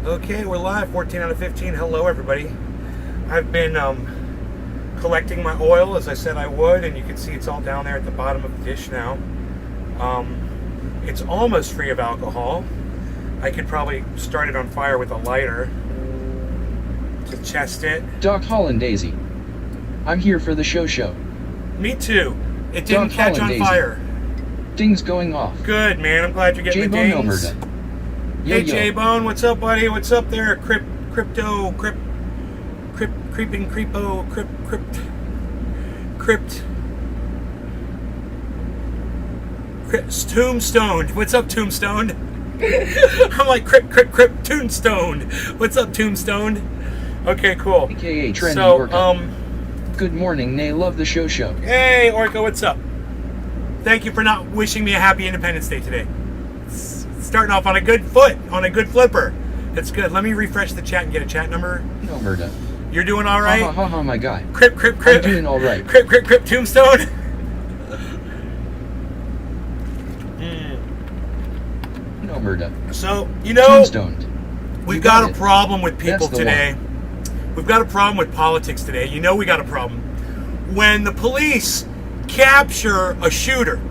Okay, we're live, 14 out of 15. Hello, everybody. I've been collecting my oil as I said I would, and you can see it's all down there at the bottom of the dish now. It's almost free of alcohol. I could probably start it on fire with a lighter to test it. Doc Holland Daisy. I'm here for the show. Me too. It didn't Doc catch Holland on Daisy. Fire. Ding's going off. Good, man. I'm glad you're getting the J-Bone dings. Elmerda. Hey, Yo. J-Bone. What's up, buddy? What's up there? Creeping creepo, Tombstone. What's up, Tombstone? I'm like Tombstone. What's up, Tombstone? Okay, cool. AKA Trendy So, Orca. Good morning, Nay. Love the show. Hey, Orca, what's up? Thank you for not wishing me a happy Independence Day today. Starting off on a good foot, on a good flipper. That's good. Let me refresh the chat and get a chat number. Elmerda. You're doing all right? Ha, my guy. Crip. I'm doing all right. Crip, Tombstone. Elmerda. So, you know, Tombstoned. we've You got got a it. problem with people That's the today. We've got a problem with politics today. You know we got a problem. When the police capture a shooter,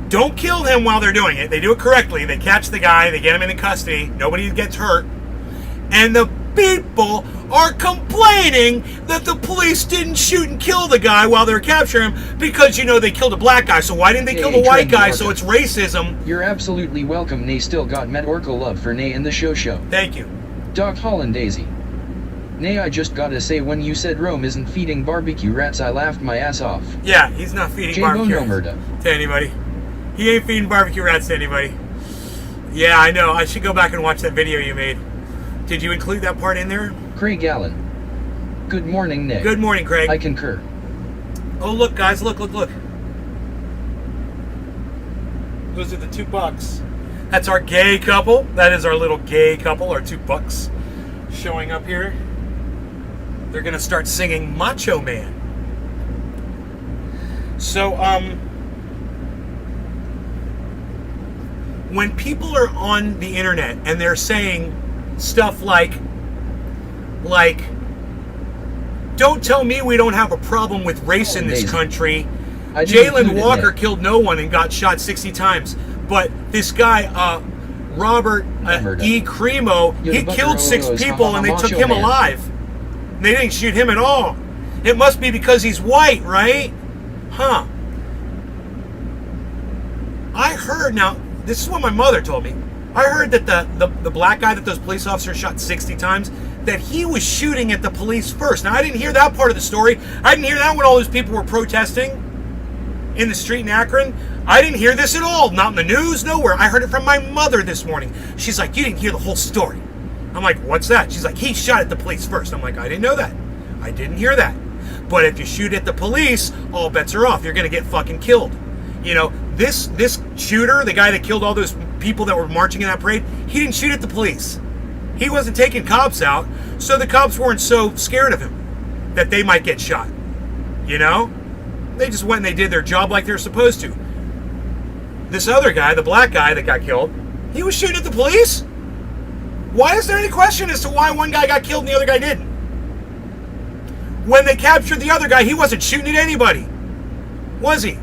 don't kill him while they're doing it. They do it correctly. They catch the guy. They get him into custody. Nobody gets hurt. And the people are complaining that the police didn't shoot and kill the guy while they were capturing him because, you know, they killed a black guy. So why didn't they kill the white guy? So it's racism. You're absolutely welcome, Nay. Still got Met Orca love for Nay in the show. Thank you. Doc Holland Daisy. Nay, I just gotta say, when you said Rome isn't feeding barbecue rats, I laughed my ass off. Yeah, he's not feeding J-Bone barbecue Elmerda. rats to anybody. He ain't feeding barbecue rats to anybody. Yeah, I know. I should go back and watch that video you made. Did you include that part in there? Craig Allen. Good morning, Nay. Good morning, Craig. I concur. Oh, look, guys. Look. Those are the $2. That's our gay couple. That is our little gay couple, our $2 showing up here. They're going to start singing Macho Man. So, when people are on the internet and they're saying stuff like, don't tell me we don't have a problem with race in this country. Jalen Walker killed no one and got shot 60 times. But this guy, Robert E. Cremo, he killed 6 people and they took him alive. They didn't shoot him at all. It must be because he's white, right? Huh. I heard, now, this is what my mother told me. I heard that the black guy that those police officers shot 60 times, that he was shooting at the police first. Now, I didn't hear that part of the story. I didn't hear that when all those people were protesting in the street in Akron. I didn't hear this at all. Not in the news, nowhere. I heard it from my mother this morning. She's like, you didn't hear the whole story. I'm like, what's that? She's like, he shot at the police first. I'm like, I didn't know that. I didn't hear that. But if you shoot at the police, all bets are off. You're going to get fucking killed. You know, this shooter, the guy that killed all those people that were marching in that parade, he didn't shoot at the police. He wasn't taking cops out, so the cops weren't so scared of him that they might get shot. You know? They just went and they did their job like they're supposed to. This other guy, the black guy that got killed, he was shooting at the police? Why is there any question as to why one guy got killed and the other guy didn't? When they captured the other guy, he wasn't shooting at anybody. Was he?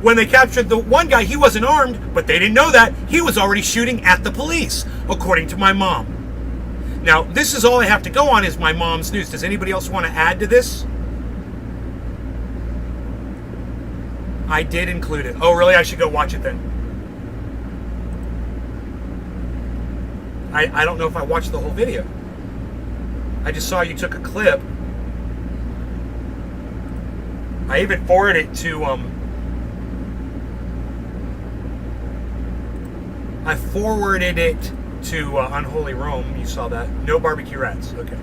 When they captured the one guy, he wasn't armed, but they didn't know that. He was already shooting at the police, according to my mom. Now, this is all I have to go on is my mom's news. Does anybody else want to add to this? I did include it. Oh, really? I should go watch it then. I don't know if I watched the whole video. I just saw you took a clip. I even forwarded it to Unholy Rome. You saw that. No barbecue rats. Okay.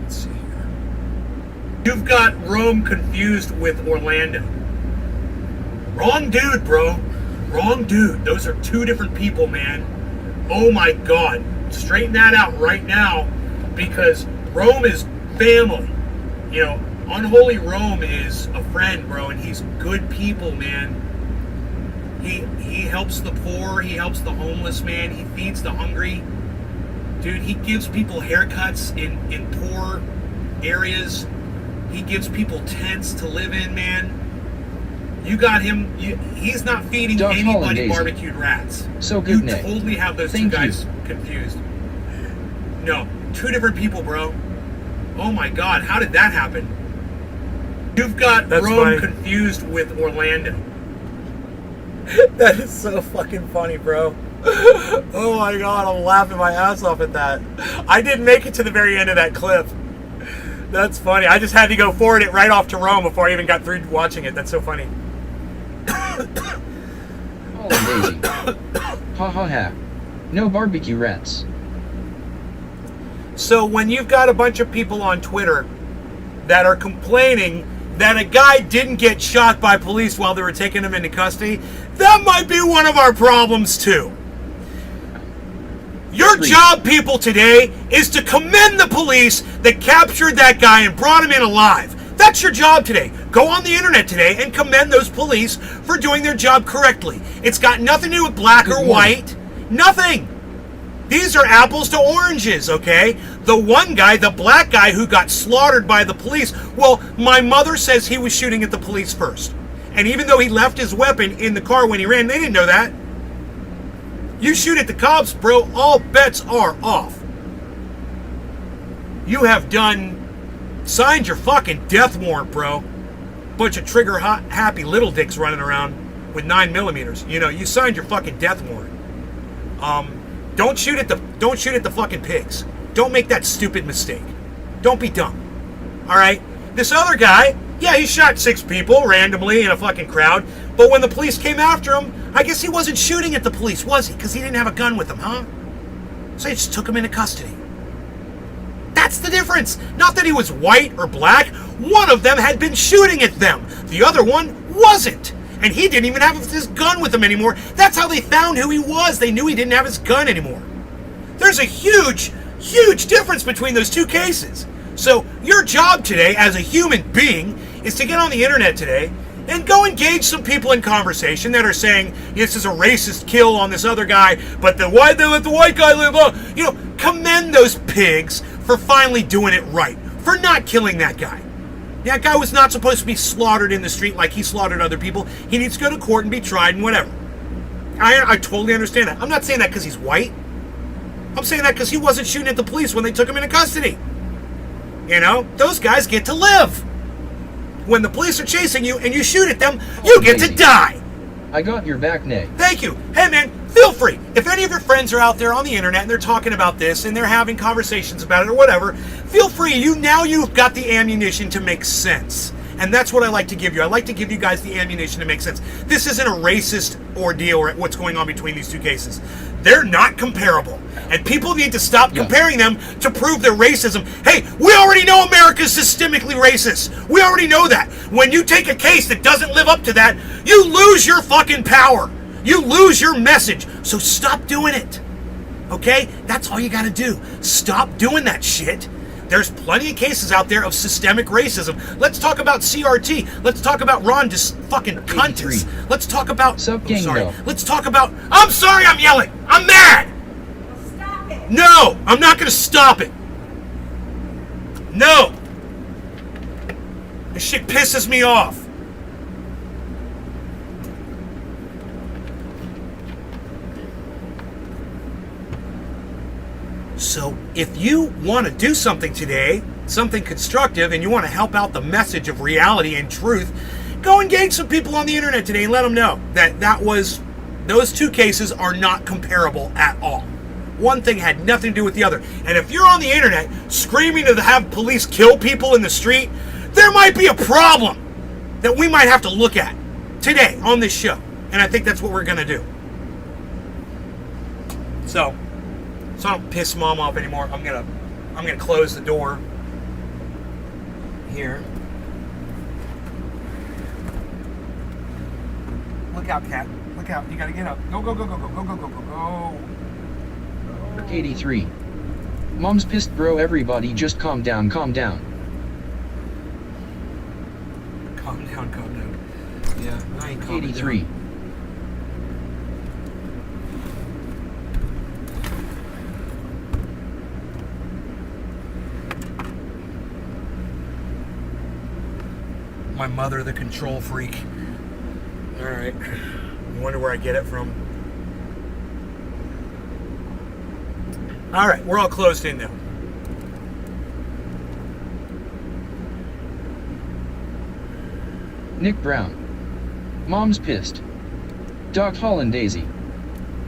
Let's see here. You've got Rome confused with Orlando. Wrong dude, bro. Wrong dude. Those are 2 different people, man. Oh my God. Straighten that out right now, because Rome is family. You know, Unholy Rome is a friend, bro, and he's good people, man. He helps the poor. He helps the homeless, man. He feeds the hungry. Dude, he gives people haircuts in poor areas. He gives people tents to live in, man. You got him. He's not feeding Doc anybody Hollandaise. barbecued rats. So good, You Nick. totally have those Thank two you. guys confused. No, two different people, bro. Oh my God, how did that happen? You've got That's Rome funny. confused with Orlando. That is so fucking funny, bro. Oh my God, I'm laughing my ass off at that. I didn't make it to the very end of that clip. That's funny. I just had to go forward it right off to Rome before I even got through watching it. That's so funny. Hollandaise. Ha ha ha. No barbecue rats. So when you've got a bunch of people on Twitter that are complaining that a guy didn't get shot by police while they were taking him into custody, that might be one of our problems too. Your Agreed. job, people, today is to commend the police that captured that guy and brought him in alive. That's your job today. Go on the internet today and commend those police for doing their job correctly. It's got nothing to do with black Good or morning. white. Nothing. These are apples to oranges, okay? The one guy, the black guy who got slaughtered by the police, well, my mother says he was shooting at the police first. And even though he left his weapon in the car when he ran, they didn't know that. You shoot at the cops, bro, all bets are off. You have signed your fucking death warrant, bro. Bunch of trigger-happy little dicks running around with 9mm. You know, you signed your fucking death warrant. Don't shoot at the fucking pigs. Don't make that stupid mistake. Don't be dumb. All right? This other guy, yeah, he shot 6 people randomly in a fucking crowd, but when the police came after him, I guess he wasn't shooting at the police, was he? Because he didn't have a gun with him, huh? So they just took him into custody. That's the difference. Not that he was white or black. One of them had been shooting at them. The other one wasn't. And he didn't even have his gun with him anymore. That's how they found who he was. They knew he didn't have his gun anymore. There's a huge, huge difference between those two cases. So your job today as a human being is to get on the internet today and go engage some people in conversation that are saying this is a racist kill on this other guy, but why they let the white guy live? You know, commend those pigs for finally doing it right, for not killing that guy. That guy was not supposed to be slaughtered in the street like he slaughtered other people. He needs to go to court and be tried and whatever. I totally understand that. I'm not saying that because he's white. I'm saying that because he wasn't shooting at the police when they took him into custody. You know, those guys get to live. When the police are chasing you and you shoot at them, you get to die. I got your back, Nick. Thank you. Hey, man, feel free. If any of your friends are out there on the internet and they're talking about this and they're having conversations about it or whatever, feel free. You've got the ammunition to make sense. And that's what I like to give you. I like to give you guys the ammunition to make sense. This isn't a racist ordeal or what's going on between these two cases. They're not comparable. And people need to stop comparing them to prove their racism. Hey, we already know America's systemically racist. We already know that. When you take a case that doesn't live up to that, you lose your fucking power. You lose your message. So stop doing it. Okay? That's all you gotta do. Stop doing that shit. There's plenty of cases out there of systemic racism. Let's talk about CRT. Let's talk about Ron fucking Cuntus. Let's talk about... Sup, gang, sorry. though. Let's talk about... I'm sorry I'm yelling. I'm mad. Stop it. No, I'm not going to stop it. No. This shit pisses me off. So, if you want to do something today, something constructive, and you want to help out the message of reality and truth, go engage some people on the internet today and let them know that those two cases are not comparable at all. One thing had nothing to do with the other. And if you're on the internet screaming to have police kill people in the street, there might be a problem that we might have to look at today on this show. And I think that's what we're going to do. So I don't piss Mom off anymore. I'm gonna close the door here. Look out, cat. Look out. You gotta get up. Go, go, go, go, go, go, go, go, go, go. 83. Mom's pissed, bro. Everybody just calm down, calm down. Calm down, calm down. Yeah, I ain't calming 83. down. my mother the control freak. All right. You wonder where I get it from. All right, we're all closed in now. Nick Brown. Mom's pissed. Doc Hollandaisy.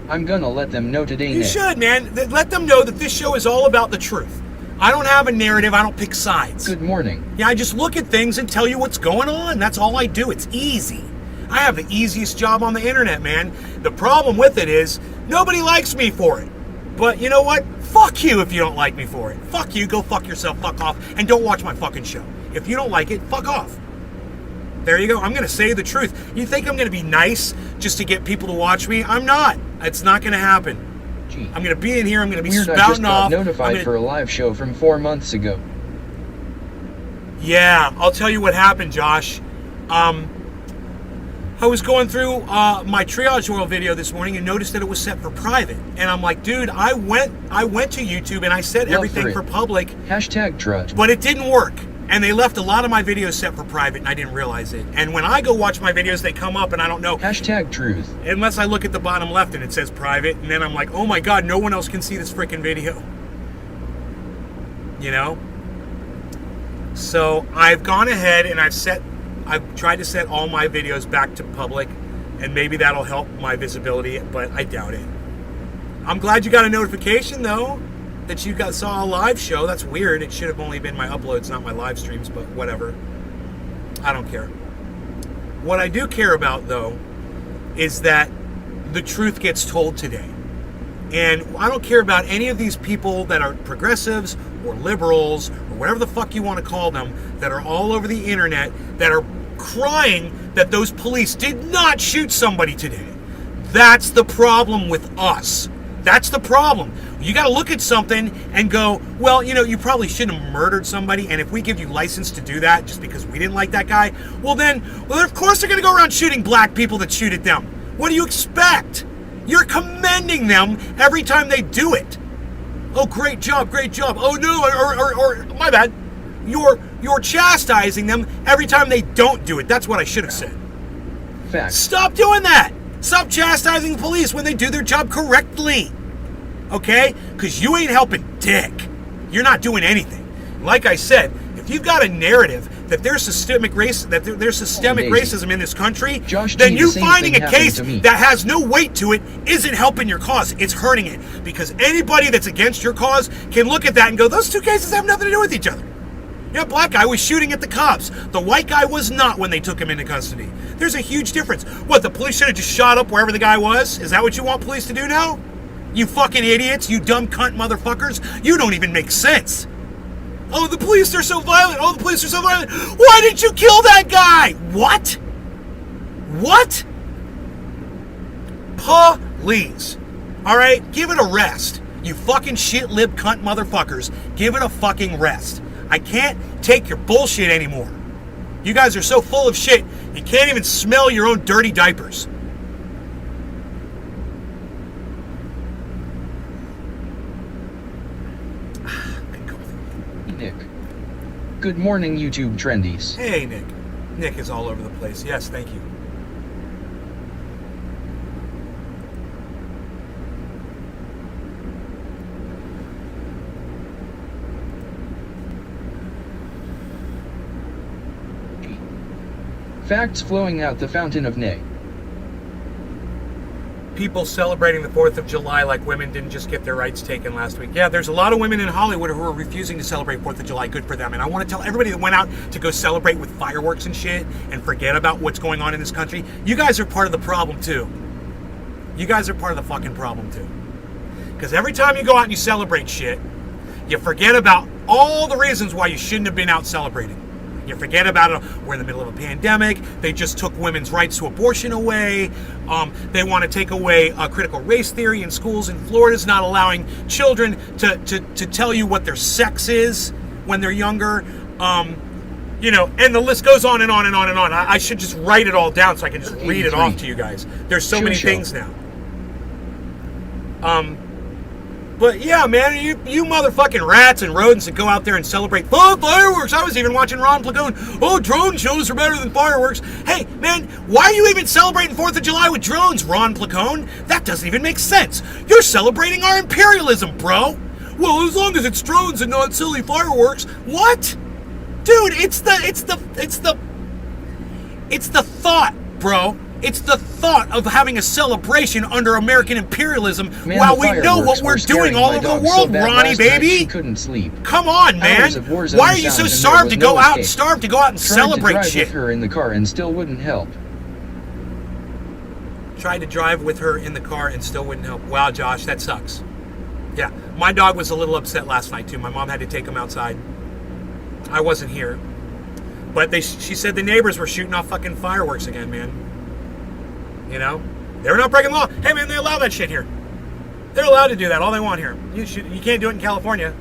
I'm gonna let them know today, You Nick. should, man. Let them know that this show is all about the truth. I don't have a narrative. I don't pick sides. Good morning. Yeah, I just look at things and tell you what's going on. That's all I do. It's easy. I have the easiest job on the internet, man. The problem with it is nobody likes me for it. But you know what? Fuck you if you don't like me for it. Fuck you. Go fuck yourself. Fuck off. And don't watch my fucking show. If you don't like it, fuck off. There you go. I'm going to say the truth. You think I'm going to be nice just to get people to watch me? I'm not. It's not going to happen. Gee. I'm going to be in here. I'm going to be Weird, I just spouting got off. notified for a live show from 4 months ago. Yeah, I'll tell you what happened, Josh. I was going through my triage oil video this morning and noticed that it was set for private. And I'm like, dude, I went to YouTube and I set Love everything for public, Hashtag trudge. but it didn't work. And they left a lot of my videos set for private and I didn't realize it. And when I go watch my videos, they come up and I don't know. Hashtag truth. Unless I look at the bottom left and it says private. And then I'm like, oh my God, no one else can see this freaking video. You know? So I've gone ahead and I've tried to set all my videos back to public, and maybe that'll help my visibility, but I doubt it. I'm glad you got a notification though that you saw a live show. That's weird. It should have only been my uploads, not my live streams, but whatever. I don't care. What I do care about though is that the truth gets told today. And I don't care about any of these people that are progressives or liberals or whatever the fuck you want to call them that are all over the internet that are crying that those police did not shoot somebody today. That's the problem with us. That's the problem. You got to look at something and go, well, you know, you probably shouldn't have murdered somebody, and if we give you license to do that just because we didn't like that guy, well, of course they're going to go around shooting black people that shoot at them. What do you expect? You're commending them every time they do it. Oh, great job, great job. Oh, no, or my bad. You're chastising them every time they don't do it. That's what I should have said. Facts. Stop doing that. Stop chastising the police when they do their job correctly. Okay? Because you ain't helping dick. You're not doing anything. Like I said, if you've got a narrative that there's systemic racism in this country, Josh then G, you the same finding thing a happened case to me. that has no weight to it isn't helping your cause. It's hurting it. Because anybody that's against your cause can look at that and go, those two cases have nothing to do with each other. Yeah, black guy was shooting at the cops. The white guy was not when they took him into custody. There's a huge difference. What, the police should have just shot up wherever the guy was? Is that what you want police to do now? You fucking idiots, you dumb cunt motherfuckers. You don't even make sense. Oh, the police are so violent. Oh, the police are so violent. Why did you kill that guy? What? What? Police. All right? Give it a rest. You fucking shit lib cunt motherfuckers. Give it a fucking rest. I can't take your bullshit anymore. You guys are so full of shit, you can't even smell your own dirty diapers. Nick. Good morning, YouTube trendies. Hey, Nick. Nick is all over the place. Yes, thank you. Facts flowing out the fountain of Nick. People celebrating the 4th of July like women didn't just get their rights taken last week. Yeah, there's a lot of women in Hollywood who are refusing to celebrate 4th of July. Good for them. And I want to tell everybody that went out to go celebrate with fireworks and shit and forget about what's going on in this country, you guys are part of the problem too. You guys are part of the fucking problem too. Because every time you go out and you celebrate shit, you forget about all the reasons why you shouldn't have been out celebrating. You forget about it. We're in the middle of a pandemic. They just took women's rights to abortion away. They want to take away critical race theory in schools. And Florida's not allowing children to tell you what their sex is when they're younger. You know, and the list goes on and on and on and on. I should just write it all down so I can just read it off to you guys. There's so many things now. But yeah, man, you motherfucking rats and rodents that go out there and celebrate fireworks. I was even watching Ron Plagone. Oh, drone shows are better than fireworks. Hey, man, why are you even celebrating 4th of July with drones, Ron Plagone? That doesn't even make sense. You're celebrating our imperialism, bro. Well, as long as it's drones and not silly fireworks. What? Dude, it's the thought, bro. It's the thought of having a celebration under American imperialism Man, while the we know fireworks what we're were scaring doing all my over dog the so world, bad Ronnie, last night baby. she couldn't sleep. Come on, man. Hours of war zone Why are you so sounds and there starved was to go no out and escape. starved to go out and Tried celebrate to drive shit? with her in the car and still wouldn't help. Tried to drive with her in the car and still wouldn't help. Wow, Josh, that sucks. Yeah, my dog was a little upset last night too. My mom had to take him outside. I wasn't here, but she said the neighbors were shooting off fucking fireworks again, man. You know, they were not breaking the law. Hey, man, they allow that shit here. They're allowed to do that all they want here. You can't do it in California.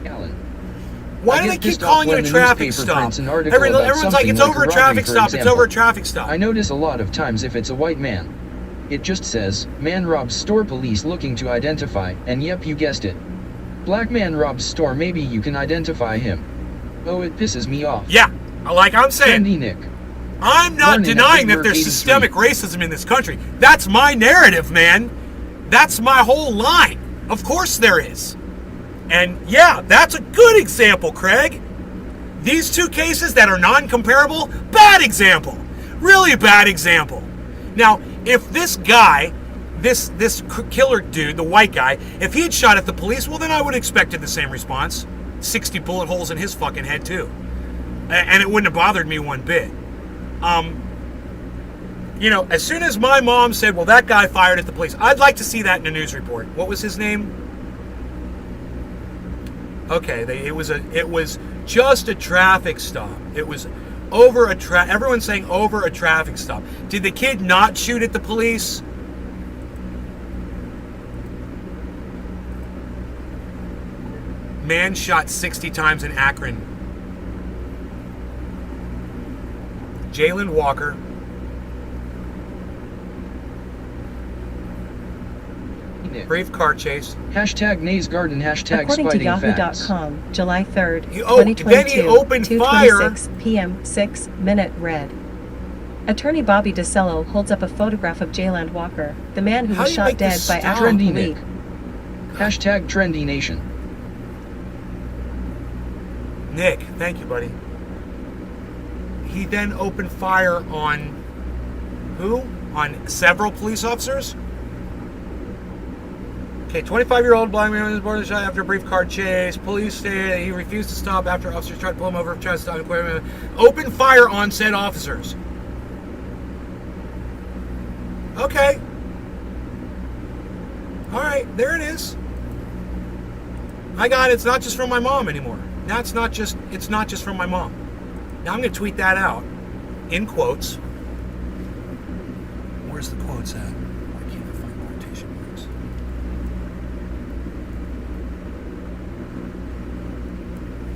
Alan. Why I do get they keep pissed off calling you a when the traffic newspaper stop? prints an article about Everyone's like, something it's like over a robbery, traffic for stop. It's example. over a traffic stop. I notice a lot of times if it's a white man, it just says, man robs store, police looking to identify, and yep, you guessed it. Black man robs store, maybe you can identify him. Oh, it pisses me off. Yeah, like I'm saying, Trendy Nick. I'm not Born in denying that Edinburgh, there's 83. systemic racism in this country. That's my narrative, man. That's my whole line. Of course there is. And yeah, that's a good example, Craig. These two cases that are non-comparable, bad example. Really bad example. Now, if this guy, this killer dude, the white guy, if he had shot at the police, well, then I would have expected the same response. 60 bullet holes in his fucking head, too. And it wouldn't have bothered me one bit. You know, as soon as my mom said, well, that guy fired at the police, I'd like to see that in a news report. What was his name? Okay, it was just a traffic stop. It was over everyone's saying over a traffic stop. Did the kid not shoot at the police? Man shot 60 times in Akron. Jalen Walker. Nick. Brief car chase. Hashtag Nays Garden, hashtag According to Spiting Facts. Yahoo.com, July 3rd, Then he 2022, opened fire. 2:26 p.m. 6-minute red. Attorney Bobby DeCello holds up a photograph of Jayland Walker, the man who How was do you shot make dead this by stop? Akron Trendy police. Nick. Hashtag Trendy Nation. Nick, thank you, buddy. He then opened fire on who? On several police officers? Okay, 25-year-old black man was born shot after a brief car chase. Police say he refused to stop after officers tried to pull him over, tried to stop him. Open fire on said officers. Okay. All right, there it is. I got it. It's not just from my mom anymore. Now it's not just from my mom. Now I'm going to tweet that out in quotes. Where's the quotes at? Why can't I find quotation marks?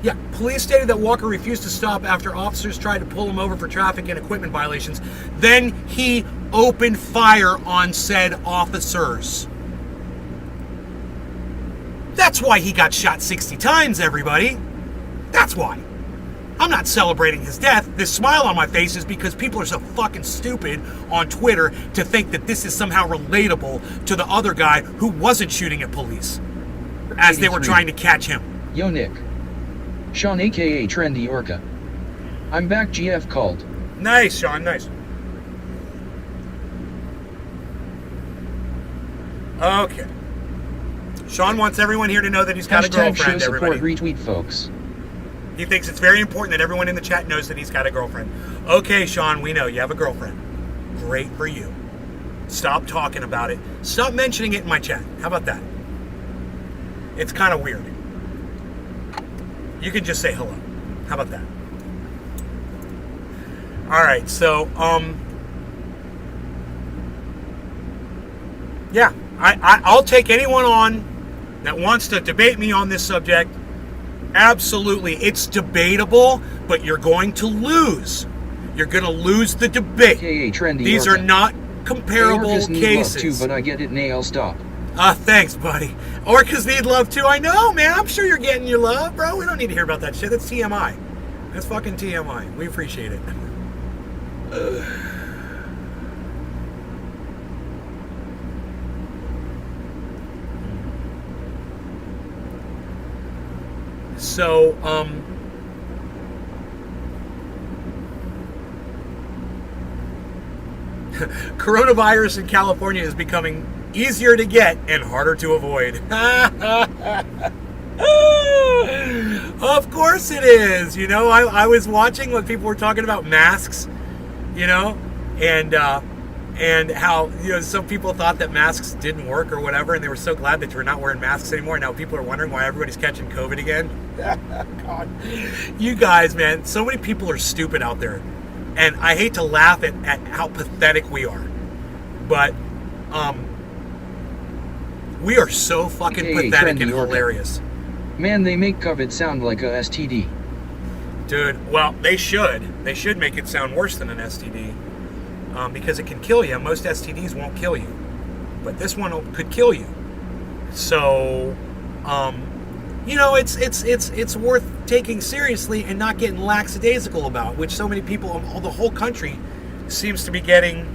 Yeah, police stated that Walker refused to stop after officers tried to pull him over for traffic and equipment violations. Then he opened fire on said officers. That's why he got shot 60 times, everybody. That's why. I'm not celebrating his death. This smile on my face is because people are so fucking stupid on Twitter to think that this is somehow relatable to the other guy who wasn't shooting at police as they were 83. trying to catch him. Yo Nick. Sean aka Trendy Orca. I'm back, GF called. Nice, Sean, nice. Okay. Sean wants everyone here to know that he's got a Hashtag show girlfriend, support, everybody. retweet folks. He thinks it's very important that everyone in the chat knows that he's got a girlfriend. Okay, Sean, we know you have a girlfriend. Great for you. Stop talking about it. Stop mentioning it in my chat. How about that? It's kind of weird. You can just say hello. How about that? All right, so yeah, I'll take anyone on that wants to debate me on this subject. Absolutely, it's debatable, but you're going to lose. You're going to lose the debate. AKA trendy. These Orca. are not comparable Orcas need cases. love too, but I get it. Nail stop. Thanks, buddy. Orcas need love too. I know, man. I'm sure you're getting your love, bro. We don't need to hear about that shit. That's TMI. That's fucking TMI. We appreciate it. So, coronavirus in California is becoming easier to get and harder to avoid. Of course it is. You know, I was watching when people were talking about masks, you know, and how, you know, some people thought that masks didn't work or whatever, and they were so glad that we're not wearing masks anymore. Now people are wondering why everybody's catching COVID again. God, you guys, man, so many people are stupid out there. And I hate to laugh at how pathetic we are. But we are so fucking AKA pathetic and trendy Orca. hilarious. Man, they make COVID sound like a STD. Dude, well, they should. They should make it sound worse than an STD. Because it can kill you. Most STDs won't kill you. But this one could kill you. So, you know, it's worth taking seriously and not getting lackadaisical about, which so many people, the whole country seems to be getting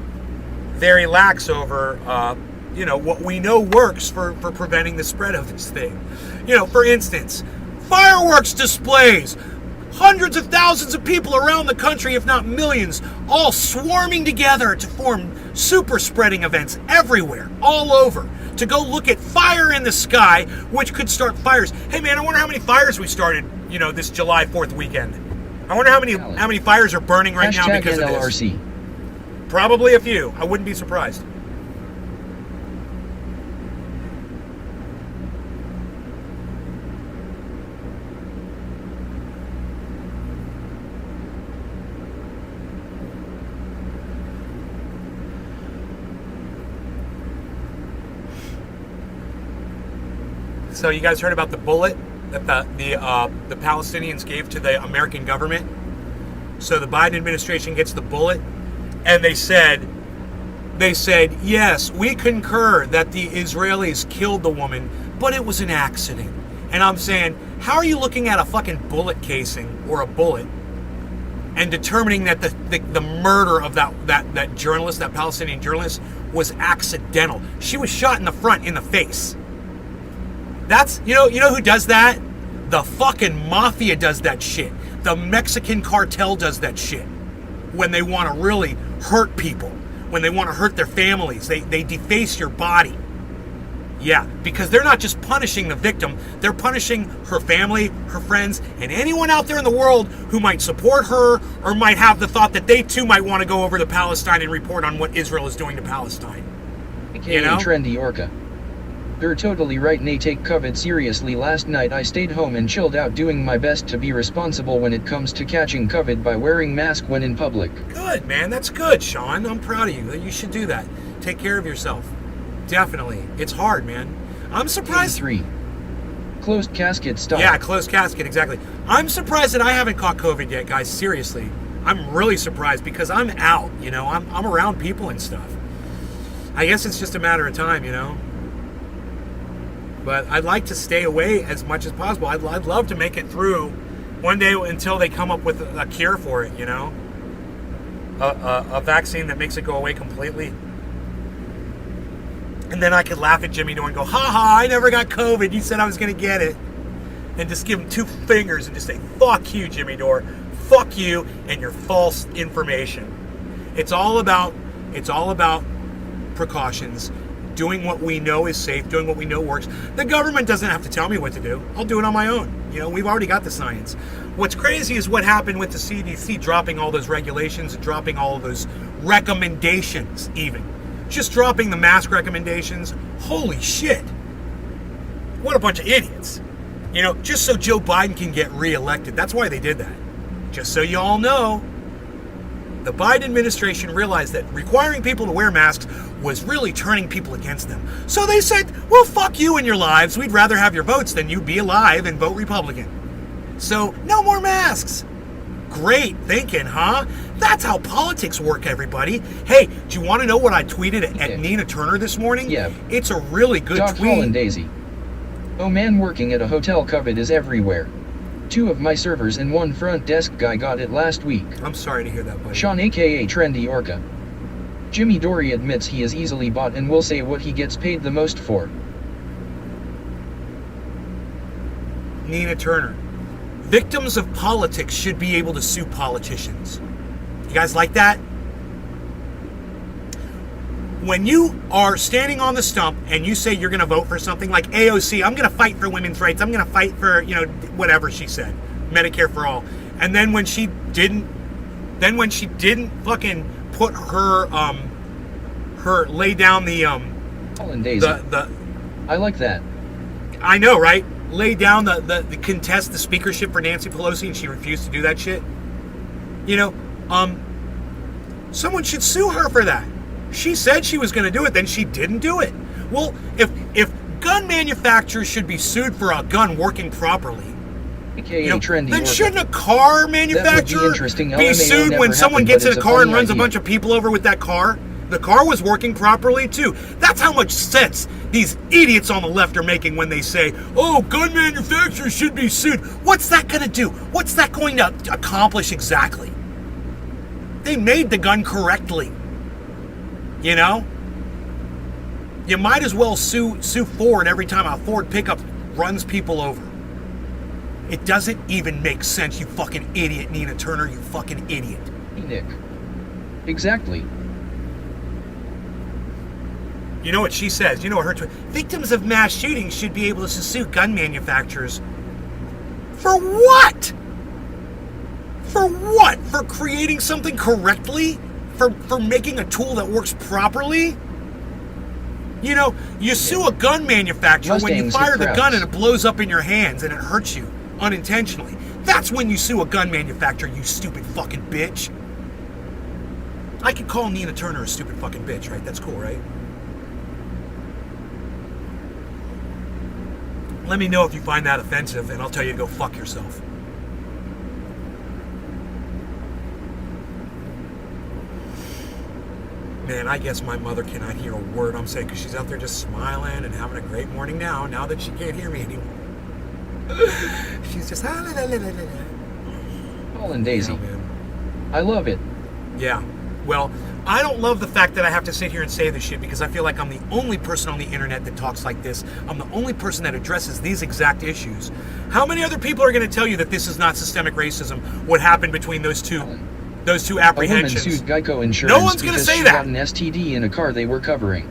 very lax over, you know, what we know works for preventing the spread of this thing. You know, for instance, fireworks displays. Hundreds of thousands of people around the country, if not millions, all swarming together to form super spreading events everywhere, all over, to go look at fire in the sky, which could start fires. Hey man, I wonder how many fires we started, you know, this July 4th weekend. I wonder how many fires are burning right now because of this. NLRC. Probably a few. I wouldn't be surprised. So you guys heard about the bullet that the Palestinians gave to the American government? So the Biden administration gets the bullet, and they said, yes, we concur that the Israelis killed the woman, but it was an accident. And I'm saying, how are you looking at a fucking bullet casing or a bullet and determining that the murder of that journalist, that Palestinian journalist, was accidental? She was shot in the front, in the face. That's, you know who does that? The fucking mafia does that shit. The Mexican cartel does that shit. When they want to really hurt people. When they want to hurt their families. They deface your body. Yeah, because they're not just punishing the victim. They're punishing her family, her friends, and anyone out there in the world who might support her or might have the thought that they too might want to go over to Palestine and report on what Israel is doing to Palestine. AKA You know? trendy Orca. You're totally right. Nay, take COVID seriously. Last night I stayed home and chilled out, doing my best to be responsible when it comes to catching COVID by wearing mask when in public. Good, man. That's good, Sean. I'm proud of you. You should do that. Take care of yourself. Definitely. It's hard, man. I'm surprised. 3. Closed casket style. Yeah, closed casket, exactly. I'm surprised that I haven't caught COVID yet, guys. Seriously. I'm really surprised because I'm out, you know. I'm around people and stuff. I guess it's just a matter of time, you know. But I'd like to stay away as much as possible. I'd love to make it through one day until they come up with a cure for it, you know? A vaccine that makes it go away completely. And then I could laugh at Jimmy Dore and go, ha ha, I never got COVID. You said I was going to get it. And just give him 2 fingers and just say, fuck you, Jimmy Dore. Fuck you and your false information. It's all about precautions. Doing what we know is safe, doing what we know works. The government doesn't have to tell me what to do. I'll do it on my own. You know, we've already got the science. What's crazy is what happened with the CDC dropping all those regulations and dropping all of those recommendations even. Just dropping the mask recommendations. Holy shit. What a bunch of idiots. You know, just so Joe Biden can get reelected. That's why they did that. Just so you all know, the Biden administration realized that requiring people to wear masks was really turning people against them. So they said, well, fuck you and your lives. We'd rather have your votes than you be alive and vote Republican. So no more masks. great thinking, huh? That's how politics work, everybody. Hey, do you want to know what I tweeted at Yeah. Nina Turner this morning? Yeah. It's a really good Doc tweet. Holland Daisy. Oh man, working at a hotel COVID is everywhere. 2 of my servers and 1 front desk guy got it last week. I'm sorry to hear that, buddy. Sean aka Trendy Orca. Jimmy Dory admits he is easily bought and will say what he gets paid the most for. Nina Turner. Victims of politics should be able to sue politicians. You guys like that? When you are standing on the stump and you say you're going to vote for something like AOC, I'm going to fight for women's rights, I'm going to fight for, whatever she said, Medicare for all. And then when she didn't fucking put her lay down the Holland Daisy. the I like that. I know, right? Lay down the contest the speakership for Nancy Pelosi, and she refused to do that shit. Someone should sue her for that. She said she was going to do it, then she didn't do it. Well, if gun manufacturers should be sued for a gun working properly, AKA Trendy then Orca. shouldn't a car manufacturer interesting. be LMAO sued never when someone happened, gets but in a it's a car and funny runs a idea. bunch of people over with that car? The car was working properly too. That's how much sense these idiots on the left are making when they say, oh, gun manufacturers should be sued. What's that going to do? What's that going to accomplish exactly? They made the gun correctly. You might as well sue Ford every time a Ford pickup runs people over. It doesn't even make sense, you fucking idiot, Nina Turner, you fucking idiot. Nick. Exactly. You know what she says? You know what her tweet? Victims of mass shootings should be able to sue gun manufacturers. For what? For what? For creating something correctly? For making a tool that works properly? You sue a gun manufacturer when you Mustangs fire hit the crowds. gun and it blows up in your hands and it hurts you unintentionally. That's when you sue a gun manufacturer, you stupid fucking bitch. I could call Nina Turner a stupid fucking bitch, right? That's cool, right? Let me know if you find that offensive, and I'll tell you to go fuck yourself. Man, I guess my mother cannot hear a word I'm saying because she's out there just smiling and having a great morning now that she can't hear me anymore. She's just... Holland Daisy. Yeah, man. I love it. Yeah. Well, I don't love the fact that I have to sit here and say this shit because I feel like I'm the only person on the internet that talks like this. I'm the only person that addresses these exact issues. How many other people are going to tell you that this is not systemic racism, what happened between those two A woman apprehensions? sued Geico Insurance No one's gonna because say she that. got an STD in a car they were covering.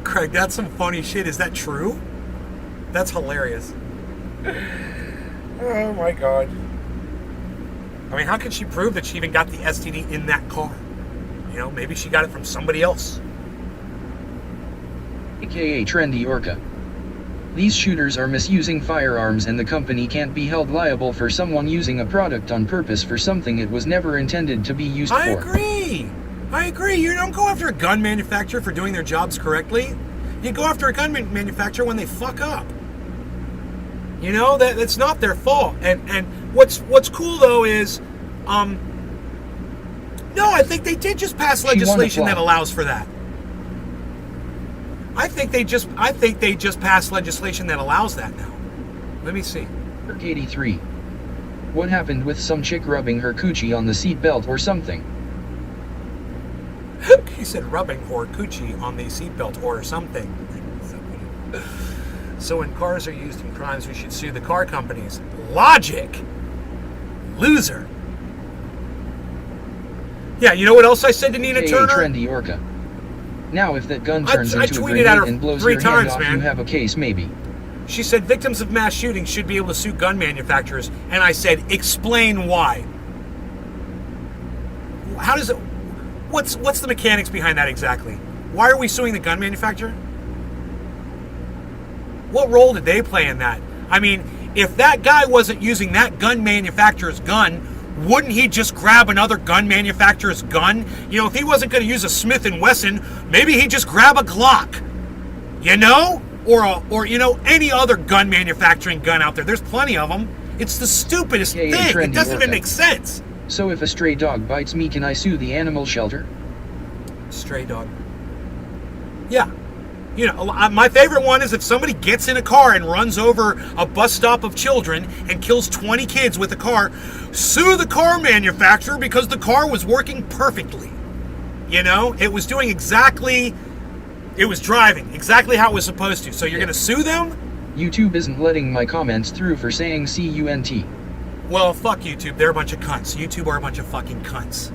Craig, that's some funny shit. Is that true? That's hilarious. Oh my god. I mean, how could she prove that she even got the STD in that car? Maybe she got it from somebody else. AKA Trendy Orca. These shooters are misusing firearms and the company can't be held liable for someone using a product on purpose for something it was never intended to be used I for. agree. You don't go after a gun manufacturer for doing their jobs correctly. You go after a gun manufacturer when they fuck up. That's not their fault. And what's cool though is, no, I think they did just pass She won a legislation that flag. allows for that. I think they just passed legislation that allows that now. Let me see. Kirk 83. What happened with some chick rubbing her coochie on the seatbelt or something? He said rubbing her coochie on the seatbelt or something. So when cars are used in crimes, we should sue the car companies. Logic. Loser. Yeah, you know what else I said to Nina AKA Turner? Trendy Orca. Now if that gun I turns into a tweeted grenade at her and blows 3 your times, hand off, man. you have a case maybe. She said victims of mass shootings should be able to sue gun manufacturers, and I said, explain why. How does it? What's the mechanics behind that exactly? Why are we suing the gun manufacturer? What role did they play in that? I mean, if that guy wasn't using that gun manufacturer's gun, wouldn't he just grab another gun manufacturer's gun? If he wasn't going to use a Smith & Wesson, maybe he'd just grab a Glock. You know? Or any other gun manufacturing gun out there. There's plenty of them. It's the stupidest Okay, thing. It trendy doesn't even orca. make sense. So if a stray dog bites me, can I sue the animal shelter? Stray dog. Yeah. My favorite one is if somebody gets in a car and runs over a bus stop of children and kills 20 kids with a car, sue the car manufacturer because the car was working perfectly. It was doing it was driving exactly how it was supposed to. So you're going to sue them? YouTube isn't letting my comments through for saying CUNT. Well, fuck YouTube. They're a bunch of cunts. YouTube are a bunch of fucking cunts.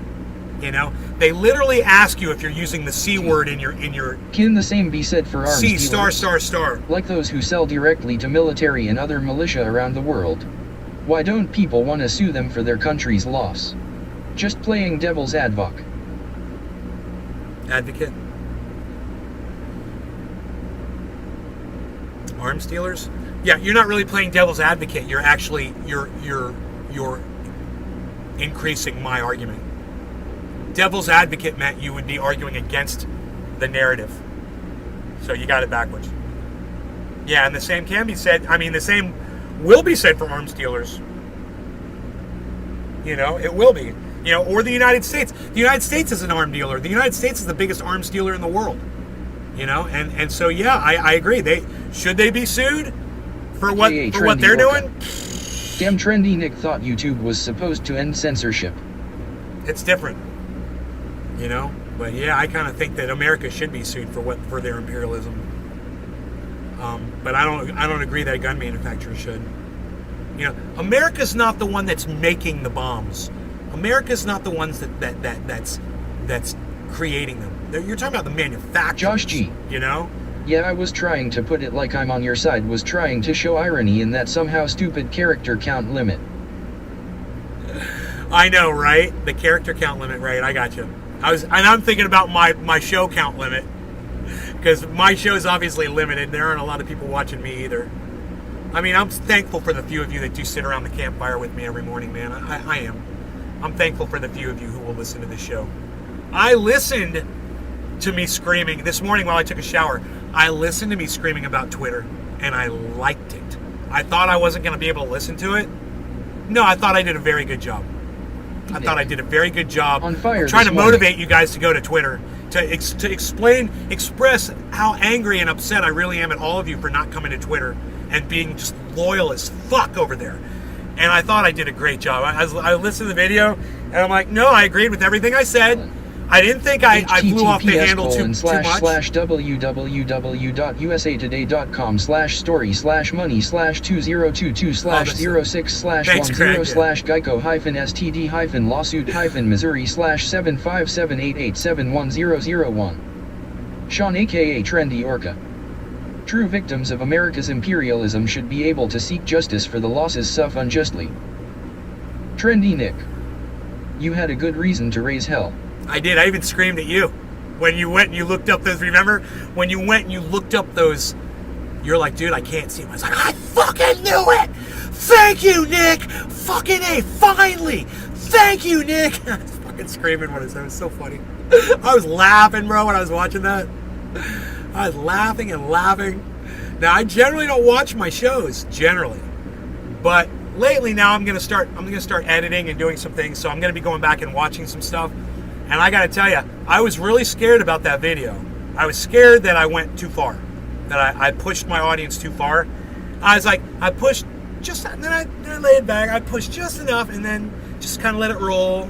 They literally ask you if you're using the C word in your Can the same be said for arms C dealers? star. Like those who sell directly to military and other militia around the world. Why don't people want to sue them for their country's loss? Just playing devil's advocate. Advocate. Arms dealers? Yeah, you're not really playing devil's advocate. You're actually you're increasing my argument. Devil's advocate meant you would be arguing against the narrative. So you got it backwards. Yeah, and the same can be said. The same will be said for arms dealers. It will be. Or the United States. The United States is an arms dealer. The United States is the biggest arms dealer in the world. And so yeah, I agree. Should they be sued for what they're doing? Damn, Trendy Nick thought YouTube was supposed to end censorship. It's different. But yeah, I kind of think that America should be sued for their imperialism. But I don't agree that gun manufacturers should. America's not the one that's making the bombs. America's not the ones that's creating them. You're talking about the manufacturers. Josh G. Yeah, I was trying to put it like I'm on your side, was trying to show irony in that somehow stupid character count limit. I know, right? The character count limit, right? I got you. I'm thinking about my show count limit, because my show is obviously limited. There aren't a lot of people watching me either. I'm thankful for the few of you that do sit around the campfire with me every morning, man. I am. I'm thankful for the few of you who will listen to this show. I listened to me screaming this morning while I took a shower. I listened to me screaming about Twitter, and I liked it. I thought I wasn't going to be able to listen to it. No, I thought I did a very good job. I thought I did a very good job on fire trying to morning. motivate you guys to go to Twitter, to express how angry and upset I really am at all of you for not coming to Twitter and being just loyal as fuck over there. And I thought I did a great job. I listened to the video, and I'm like, no, I agreed with everything I said. I didn't think I blew off the handle too much. www.usa today.com/story/money/2022/06/106/geico-STD-lawsuit-missouri/75788710001. Sean aka Trendy Orca. True victims of America's imperialism should be able to seek justice for the losses suffered unjustly. Trendy Nick. You had a good reason to raise hell. I did. I even screamed at you when you went and you looked up those. Remember when you went and you looked up those? You're like, dude, I can't see them. I was like, I fucking knew it. Thank you, Nick. Fucking A. Finally. Thank you, Nick. I was fucking screaming when I said it. It was so funny. I was laughing, bro, when I was watching that. I was laughing and laughing. Now, I generally don't watch my shows, generally, but lately now I'm gonna start editing and doing some things. So I'm gonna be going back and watching some stuff. And I gotta tell you, I was really scared about that video. I was scared that I went too far, that I pushed my audience too far. I was like, I pushed just, and then I laid back. I pushed just enough, and then just kind of let it roll.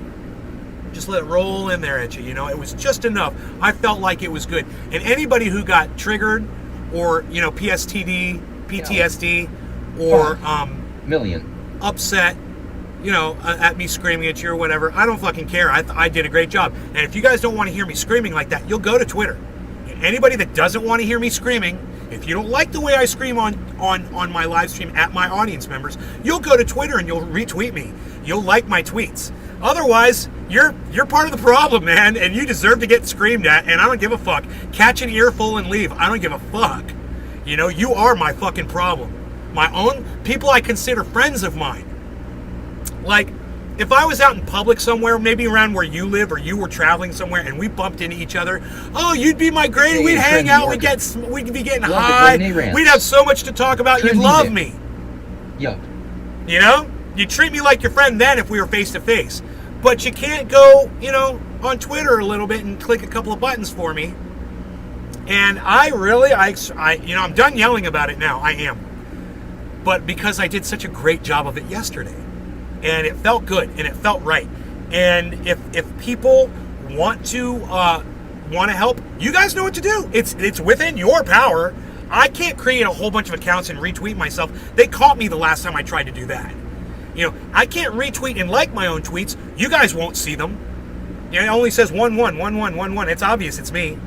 Just let it roll in there at you. It was just enough. I felt like it was good. And anybody who got triggered, or PSTD, PTSD, or million upset, at me screaming at you or whatever, I don't fucking care. I did a great job. And if you guys don't want to hear me screaming like that, you'll go to Twitter. Anybody that doesn't want to hear me screaming, if you don't like the way I scream on my live stream at my audience members, you'll go to Twitter and you'll retweet me. You'll like my tweets. Otherwise, you're part of the problem, man, and you deserve to get screamed at, and I don't give a fuck. Catch an earful and leave. I don't give a fuck. You are my fucking problem. My own people I consider friends of mine. Like, if I was out in public somewhere, maybe around where you live, or you were traveling somewhere, and we bumped into each other, oh, you'd be my grade. We'd hang out. We'd be getting high. We'd have so much to talk about. You'd love me. Yup. You know, you treat me like your friend then if we were face to face. But you can't go, you know, on Twitter a little bit and click a couple of buttons for me. And I you know, I'm done yelling about it now. I am. But because I did such a great job of it yesterday, and it felt good, and it felt right. And if people want to help, you guys know what to do. It's within your power. I can't create a whole bunch of accounts and retweet myself. They caught me the last time I tried to do that. You know, I can't retweet and like my own tweets. You guys won't see them. You know, it only says 111111. It's obvious it's me.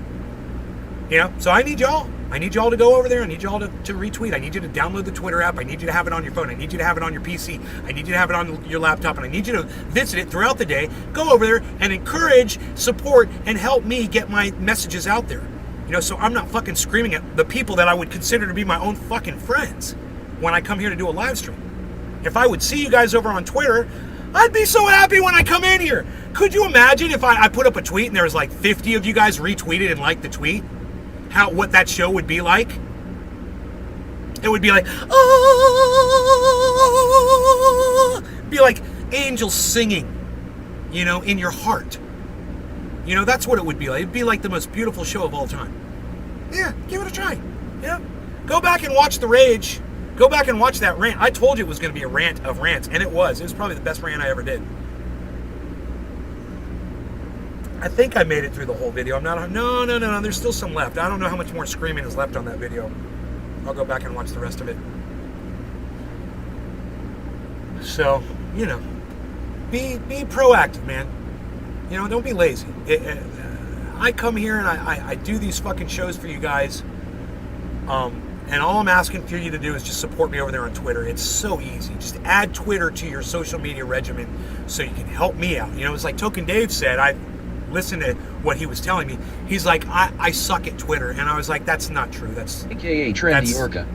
You know, so I need y'all. I need y'all to go over there. I need y'all to retweet. I need you to download the Twitter app. I need you to have it on your phone. I need you to have it on your PC. I need you to have it on your laptop. And I need you to visit it throughout the day. Go over there and encourage, support, and help me get my messages out there. You know, so I'm not fucking screaming at the people that I would consider to be my own fucking friends when I come here to do a live stream. If I would see you guys over on Twitter, I'd be so happy when I come in here. Could you imagine if I put up a tweet and there was like 50 of you guys retweeted and liked the tweet? What that show would be like? It would be like, oh, be like angels singing, you know, in your heart. You know, that's what it would be like. It'd be like the most beautiful show of all time. Yeah, give it a try. Yeah. Go back and watch The Rage. Go back and watch that rant. I told you it was going to be a rant of rants, and it was. It was probably the best rant I ever did. I think I made it through the whole video. I'm not. No. There's still some left. I don't know how much more screaming is left on that video. I'll go back and watch the rest of it. So, you know, be proactive, man. You know, don't be lazy. I come here and I do these fucking shows for you guys. And all I'm asking for you to do is just support me over there on Twitter. It's so easy. Just add Twitter to your social media regimen so you can help me out. You know, it's like Token Dave said. I listened to what he was telling me. He's like, I suck at Twitter. And I was like, that's not true. That's AKA Trendy Orca.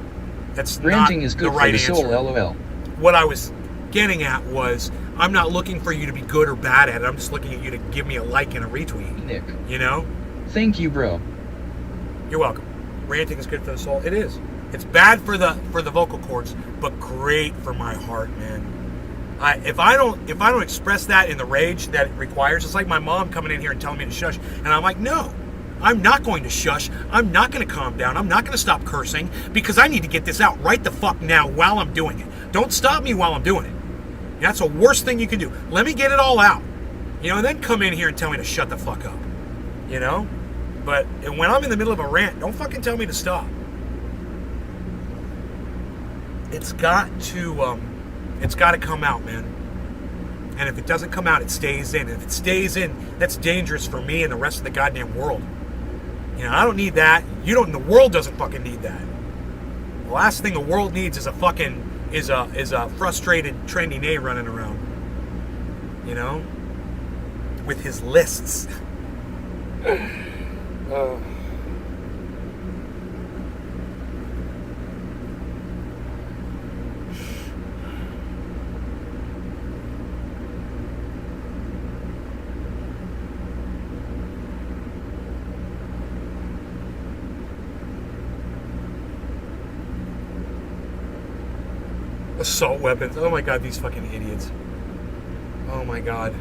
That's ranting not is good the right for the soul, answer. LOL. What I was getting at was, I'm not looking for you to be good or bad at it. I'm just looking at you to give me a like and a retweet. Nick. You know? Thank you, bro. You're welcome. Ranting is good for the soul. It is. It's bad for the vocal cords, but great for my heart, man. If I don't express that in the rage that it requires, it's like my mom coming in here and telling me to shush, and I'm like, no, I'm not going to shush. I'm not going to calm down. I'm not going to stop cursing because I need to get this out right the fuck now while I'm doing it. Don't stop me while I'm doing it. That's the worst thing you can do. Let me get it all out, you know, and then come in here and tell me to shut the fuck up, you know. But when I'm in the middle of a rant, don't fucking tell me to stop. It's got to come out, man. And if it doesn't come out, it stays in. If it stays in, that's dangerous for me and the rest of the goddamn world. You know, I don't need that. You don't. The world doesn't fucking need that. The last thing the world needs is a frustrated trendy Nay running around. You know, with his lists. Assault weapons. Oh my god, these fucking idiots. Oh my god.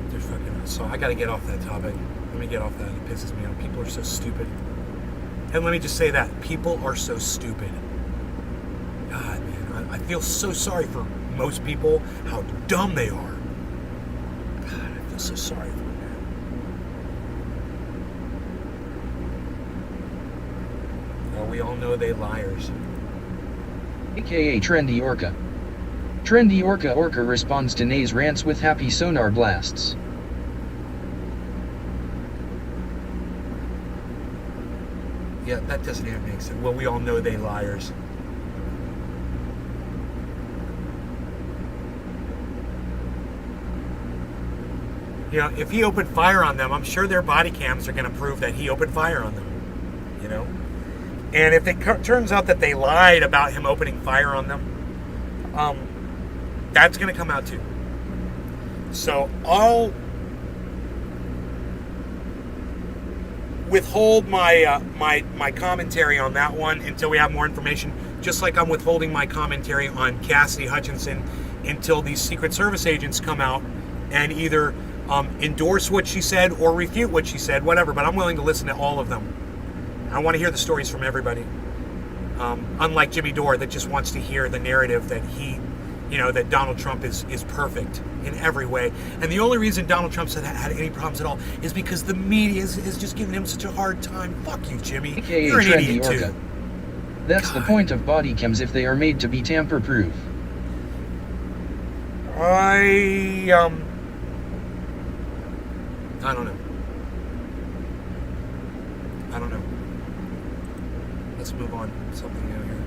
They're fucking assault. I gotta get off that topic. Let me get off that. It pisses me off. People are so stupid. And let me just say that. People are so stupid. God, man. I feel so sorry for most people, how dumb they are. God, I feel so sorry for them. We all know they liars. AKA Trendy Orca. Trendy Orca responds to Nay's rants with happy sonar blasts. Yeah, that doesn't even make sense. Well, we all know they liars. You know, if he opened fire on them, I'm sure their body cams are going to prove that he opened fire on them. You know? And if it turns out that they lied about him opening fire on them, That's going to come out too. So I'll withhold my my commentary on that one until we have more information, just like I'm withholding my commentary on Cassidy Hutchinson until these Secret Service agents come out and either endorse what she said or refute what she said, whatever. But I'm willing to listen to all of them. I want to hear the stories from everybody. Unlike Jimmy Dore, that just wants to hear the narrative that that Donald Trump is perfect in every way. And the only reason Donald Trump's had any problems at all is because the media is just giving him such a hard time. Fuck you, Jimmy. AKA You're an Trendy idiot Orca. too. That's the point of body cams if they are made to be tamper-proof. I don't know. Let's move on. Something new here.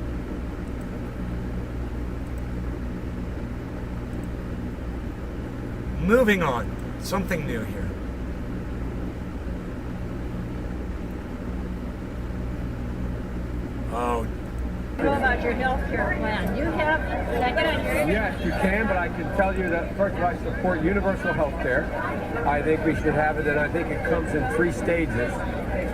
Moving on. Something new here. Oh. About your health care plan. You have, did I get on your Yes, you can, but I can tell you that first of all, I support universal health care. I think we should have it, and I think it comes in 3 stages.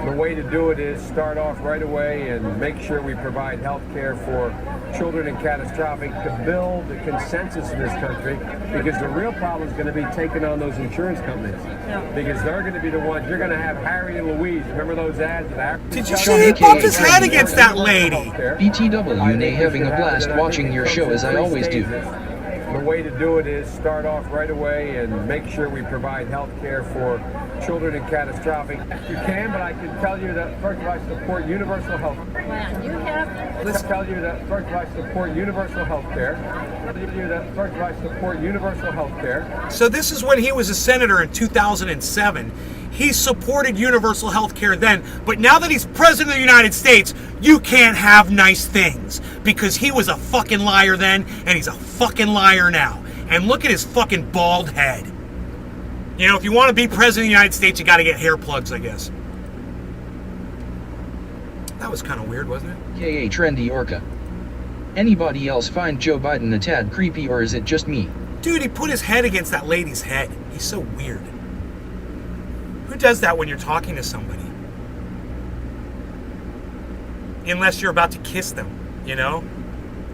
The way to do it is start off right away and make sure we provide health care for children in catastrophic to build a consensus in this country, because the real problem is going to be taking on those insurance companies, because they're going to be the ones. You're going to have Harry and Louise. Remember those ads? Did you see he bumped his head against that lady? BTW, Nay, having a blast watching your show as I always do. The way to do it is start off right away and make sure we provide health care for children in catastrophic. You can, but I can tell you that first of all, I support universal health plan. You have, Let's tell you that first of all, I support universal health care. First of all, I support universal health care. So this is when he was a senator in 2007. He supported universal health care then, but now that he's president of the United States, you can't have nice things, because he was a fucking liar then, and he's a fucking liar now. And look at his fucking bald head. If you want to be president of the United States, you got to get hair plugs, I guess. That was kind of weird, wasn't it? AKA Trendy Orca. Anybody else find Joe Biden a tad creepy, or is it just me? Dude, he put his head against that lady's head. He's so weird. Who does that when you're talking to somebody? Unless you're about to kiss them,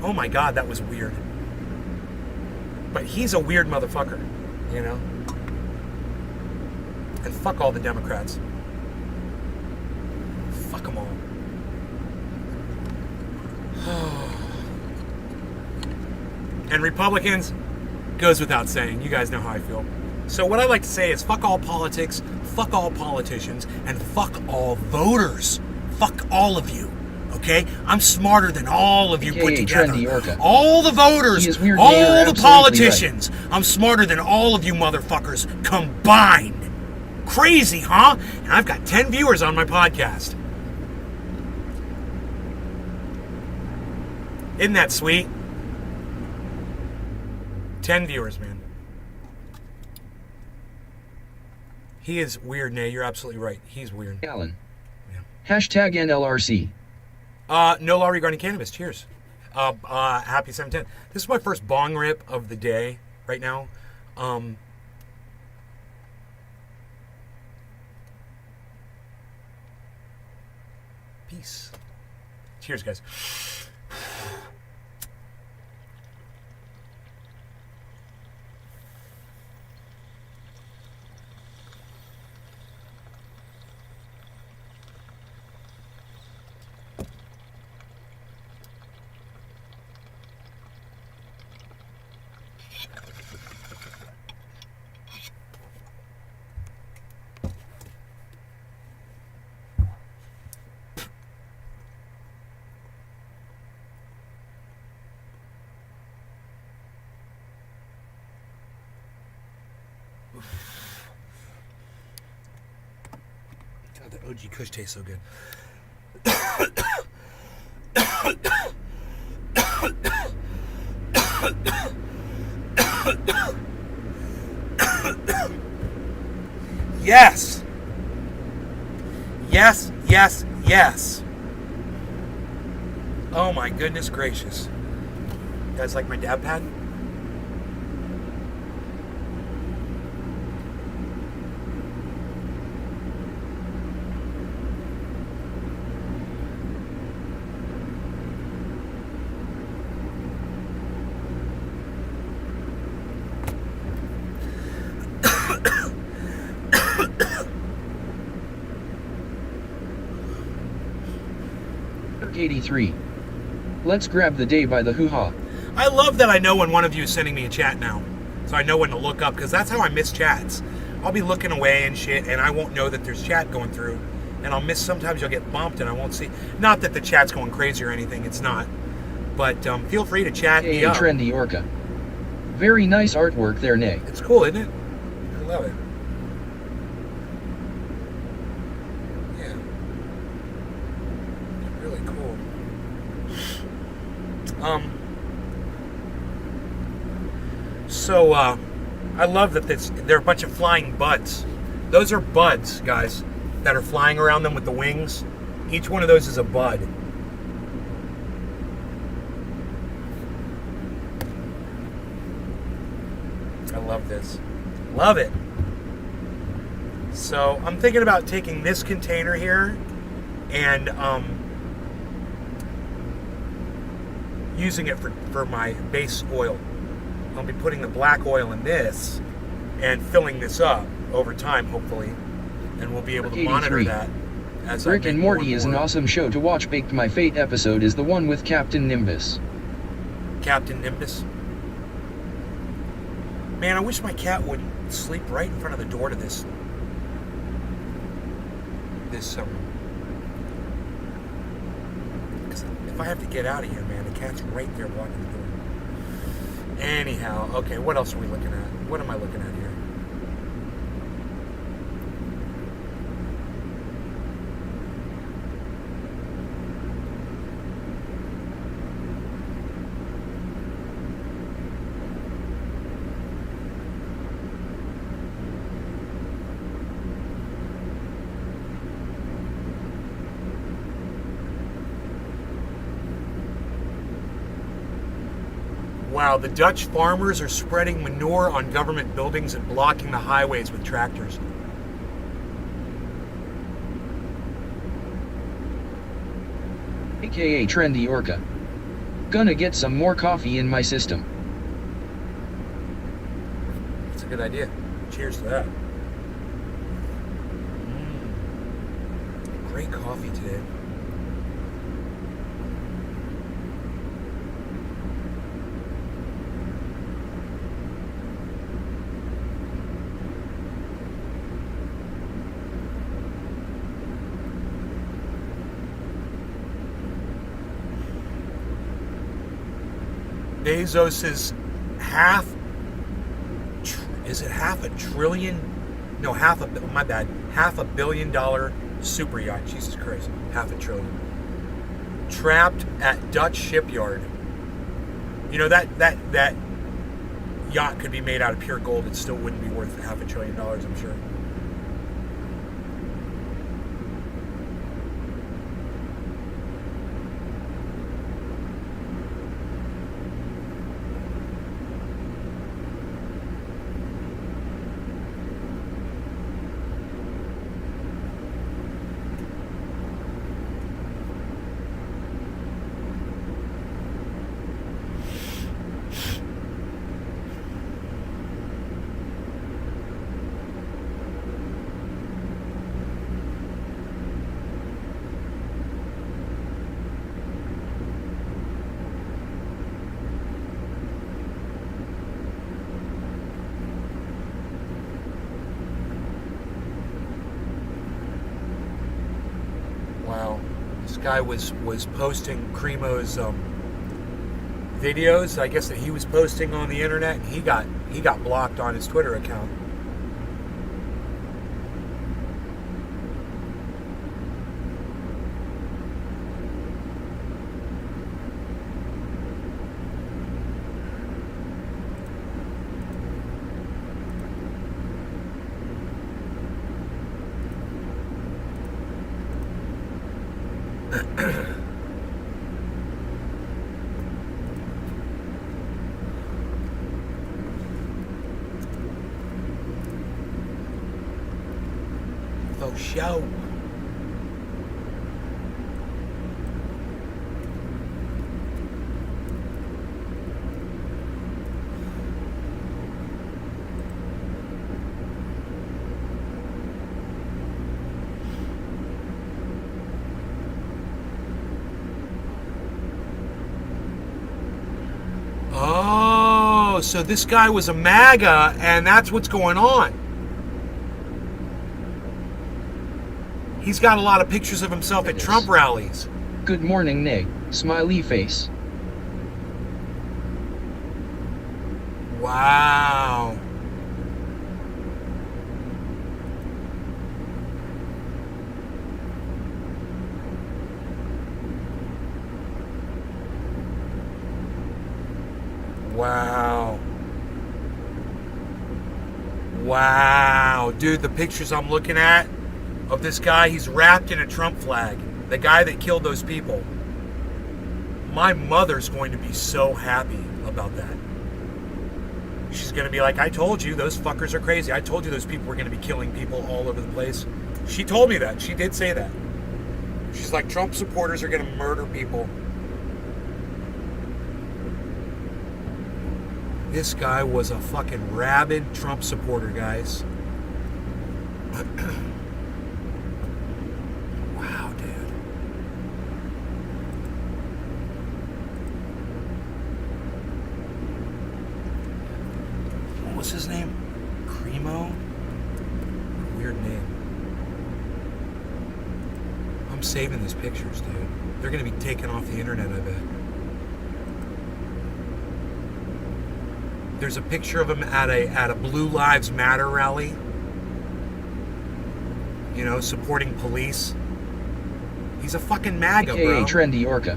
Oh my God, that was weird. But he's a weird motherfucker, And fuck all the Democrats. Fuck them all. And Republicans, goes without saying. You guys know how I feel. So what I like to say is fuck all politics, fuck all politicians, and fuck all voters. Fuck all of you. Okay? I'm smarter than all of you put together. All the voters, all the politicians. Right. I'm smarter than all of you motherfuckers combined. Crazy, huh? And I've got 10 viewers on my podcast. Isn't that sweet? 10 viewers, man. He is weird, Nay. You're absolutely right. He's weird. Alan. Yeah. Hashtag NLRC. No law regarding cannabis. Cheers. Happy 710. This is my first bong rip of the day right now. Peace. Cheers, guys. God, that OG Kush tastes so good. Yes. Yes, yes, yes. Oh my goodness gracious. guys like my dab pad? Dirk 83. Let's grab the day by the hoo-ha. I love that I know when one of you is sending me a chat now. So I know when to look up, because that's how I miss chats. I'll be looking away and shit, and I won't know that there's chat going through. And I'll miss, sometimes you'll get bumped and I won't see. Not that the chat's going crazy or anything, it's not. But feel free to chat me Hey, up. Trendy Orca. Very nice artwork there, Nay. It's cool, isn't it? I love it. Yeah. It's really cool. So, I love that they're a bunch of flying buds. Those are buds, guys, that are flying around them with the wings. Each one of those is a bud. I love this. Love it. So I'm thinking about taking this container here and using it for my base oil. I'll be putting the black oil in this and filling this up over time, hopefully, and we'll be able to monitor 83. that as I Rick make and more Morty is an more. awesome show to watch. Baked My Fate episode is the one with Captain Nimbus. Captain Nimbus. Man, I wish my cat would sleep right in front of the door to this. Because if I have to get out of here, man, the cat's right there blocking the door. Anyhow, okay, what else are we looking at? What am I looking at here? Wow, the Dutch farmers are spreading manure on government buildings and blocking the highways with tractors. AKA Trendy Orca. Gonna get some more coffee in my system. That's a good idea. Cheers to that. Great coffee today. Bezos is is it half a trillion? No, half a billion dollar super yacht. Jesus Christ, half a trillion. Trapped at Dutch shipyard. You know, that yacht could be made out of pure gold. It still wouldn't be worth $500 billion, I'm sure. Wow, this guy was posting Cremo's videos, I guess, that he was posting on the internet. He got blocked on his Twitter account. show. Oh, so this guy was a MAGA, and that's what's going on. He's got a lot of pictures of himself at Trump rallies. Good morning, Nick. Smiley face. Wow. Wow. Wow. Dude, the pictures I'm looking at of this guy, he's wrapped in a Trump flag. The guy that killed those people. My mother's going to be so happy about that. She's going to be like, I told you those fuckers are crazy. I told you those people were going to be killing people all over the place. She told me that. She did say that. She's like, Trump supporters are going to murder people. This guy was a fucking rabid Trump supporter, guys. Wow, dude. What was his name? Cremo? Weird name. I'm saving these pictures, dude. They're gonna be taken off the internet, I bet. There's a picture of him at a Blue Lives Matter rally. You know, supporting police. He's a fucking MAGA, AKA bro. Trendy Orca.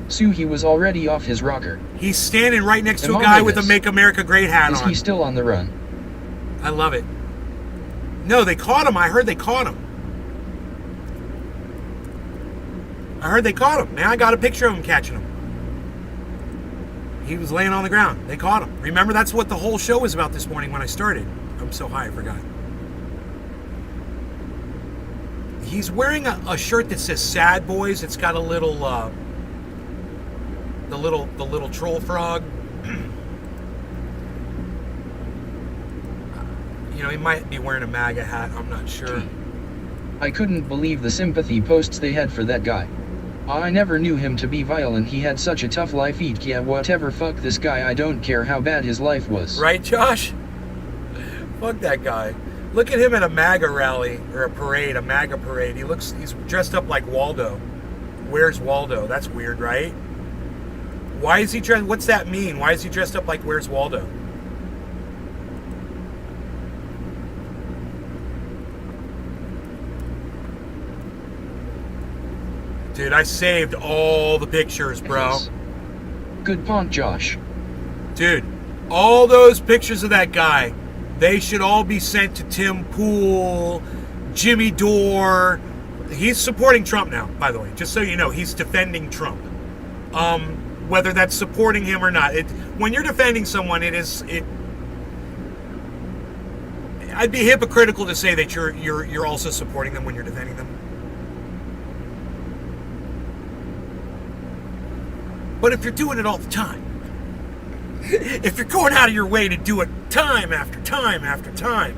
Sue, he was already off his rocker. He's standing right next to a Among guy with a others. Make America Great hat Is on. he still on the run? I love it. No, they caught him. I heard they caught him. Man, I got a picture of him catching him. He was laying on the ground. They caught him. Remember, that's what the whole show was about this morning when I started. I'm so high, I forgot. He's wearing a shirt that says "Sad Boys." It's got a little, the little troll frog. You know, he might be wearing a MAGA hat. I'm not sure. I couldn't believe the sympathy posts they had for that guy. I never knew him to be violent. He had such a tough life. Yeah, whatever. Fuck this guy. I don't care how bad his life was. Right, Josh? Fuck that guy. Look at him at a MAGA rally or a parade, a MAGA parade. He's dressed up like Waldo. Where's Waldo? That's weird, right? Why is he dressed? What's that mean? Why is he dressed up like Where's Waldo? Dude, I saved all the pictures, bro. Yes. Good point, Josh. Dude, all those pictures of that guy, they should all be sent to Tim Pool, Jimmy Dore. He's supporting Trump now, by the way, just so you know. He's defending Trump. Whether that's supporting him or not. When you're defending someone, I'd be hypocritical to say that you're also supporting them when you're defending them. But if you're doing it all the time, if you're going out of your way to do it time after time after time,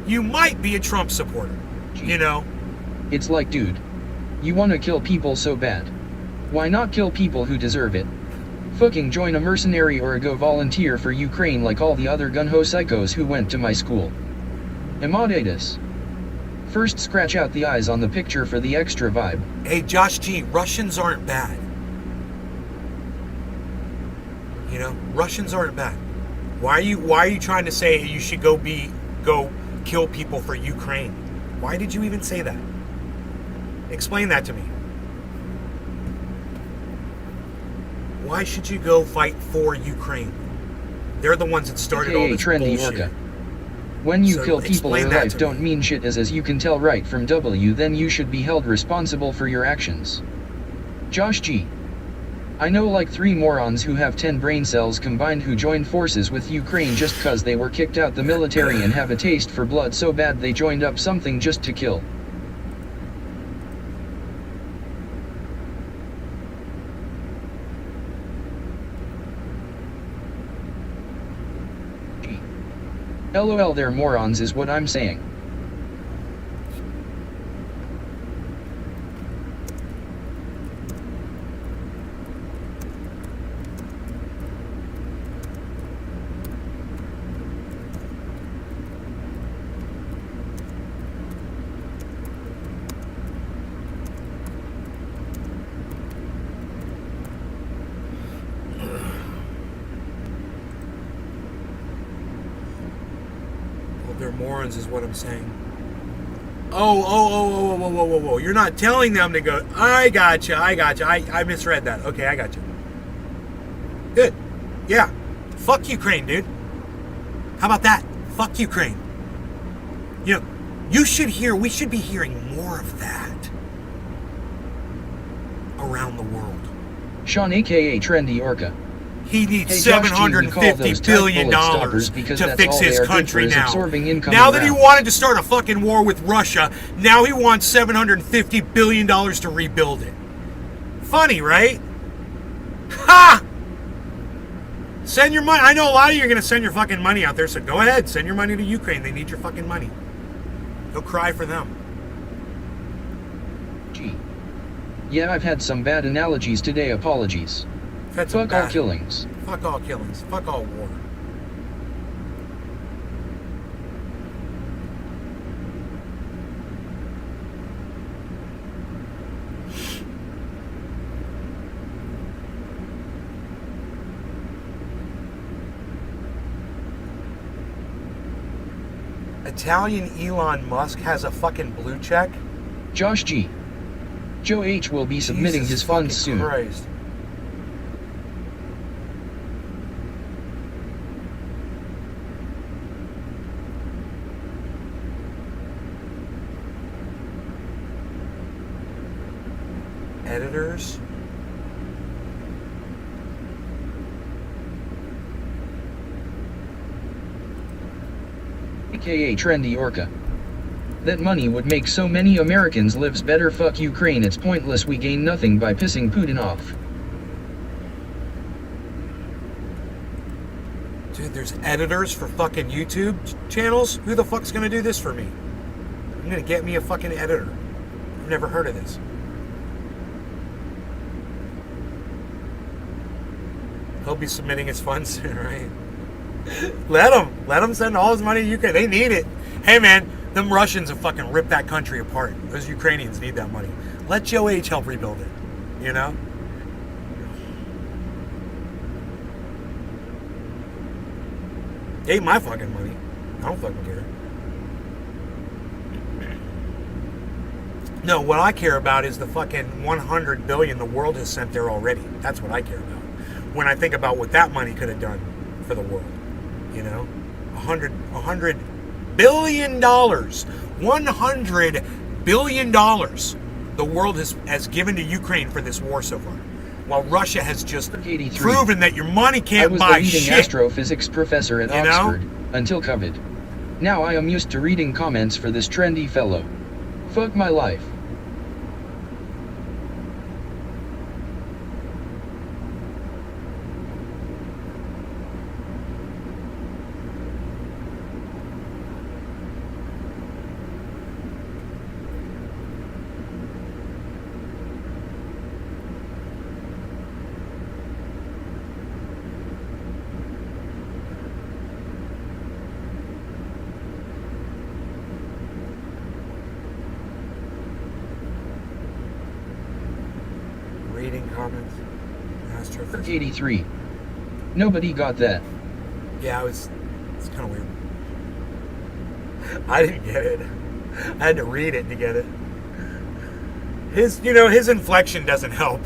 you might be a Trump supporter, you know? It's like, dude, you wanna kill people so bad. Why not kill people who deserve it? Fucking join a mercenary or go volunteer for Ukraine like all the other gun-ho psychos who went to my school. Emadatus. First scratch out the eyes on the picture for the extra vibe. Hey, Josh G, Russians aren't bad. You know, Russians aren't bad. Why are you trying to say you should go kill people for Ukraine? Why did you even say that? Explain that to me. Why should you go fight for Ukraine? They're the ones that started all AKA this Trendy bullshit. Orca. When you So kill people explain or that life to don't me. mean shit as you can tell right from W, then you should be held responsible for your actions. Josh G. I know like 3 morons who have 10 brain cells combined who joined forces with Ukraine just cause they were kicked out the military and have a taste for blood so bad they joined up something just to kill. LOL, they're morons is what I'm saying. They're morons is what I'm saying. Oh. You're not telling them to go. I gotcha. I misread that. Okay, I gotcha. Good. Yeah. Fuck Ukraine, dude. How about that? Fuck Ukraine. You know, we should be hearing more of that around the world. Sean aka Trendy Orca. He needs Hey, Josh G, we call $750 those billion bullet stoppers because to that's fix all they his are good country for is now. absorbing incoming Now that he rounds. wanted to start a fucking war with Russia, now he wants $750 billion to rebuild it. Funny, right? Ha! Send your money. I know a lot of you are going to send your fucking money out there, so go ahead. Send your money to Ukraine. They need your fucking money. Go cry for them. Gee. Yeah, I've had some bad analogies today, apologies. That's some Fuck all bad- killings. Fuck all killings. Fuck all war. Italian Elon Musk has a fucking blue check? Josh G. Joe H will be submitting Jesus his funds fucking soon. Christ. Editors? AKA Trendy Orca. That money would make so many Americans lives better. Fuck Ukraine, it's pointless, we gain nothing by pissing Putin off. Dude, there's editors for fucking YouTube channels? Who the fuck's gonna do this for me? I'm gonna get me a fucking editor. I've never heard of this. He'll be submitting his funds soon, right? Let him send all his money to Ukraine. They need it. Hey man, them Russians have fucking ripped that country apart. Those Ukrainians need that money. Let Joe H help rebuild it. You know? Ain't my fucking money. I don't fucking care. No, what I care about is the fucking 100 billion the world has sent there already. That's what I care about. When I think about what that money could have done for the world, you know, $100 billion, $100 billion the world has given to Ukraine for this war so far, while Russia has just 83. proven that your money I can't was the buy leading shit. astrophysics professor at You know? Oxford, until COVID. Now I am used to reading comments for this trendy fellow. Fuck my life. Reading comments. Astrophysics. 83. Nobody got that. Yeah, it's kind of weird. I didn't get it. I had to read it to get it. His inflection doesn't help.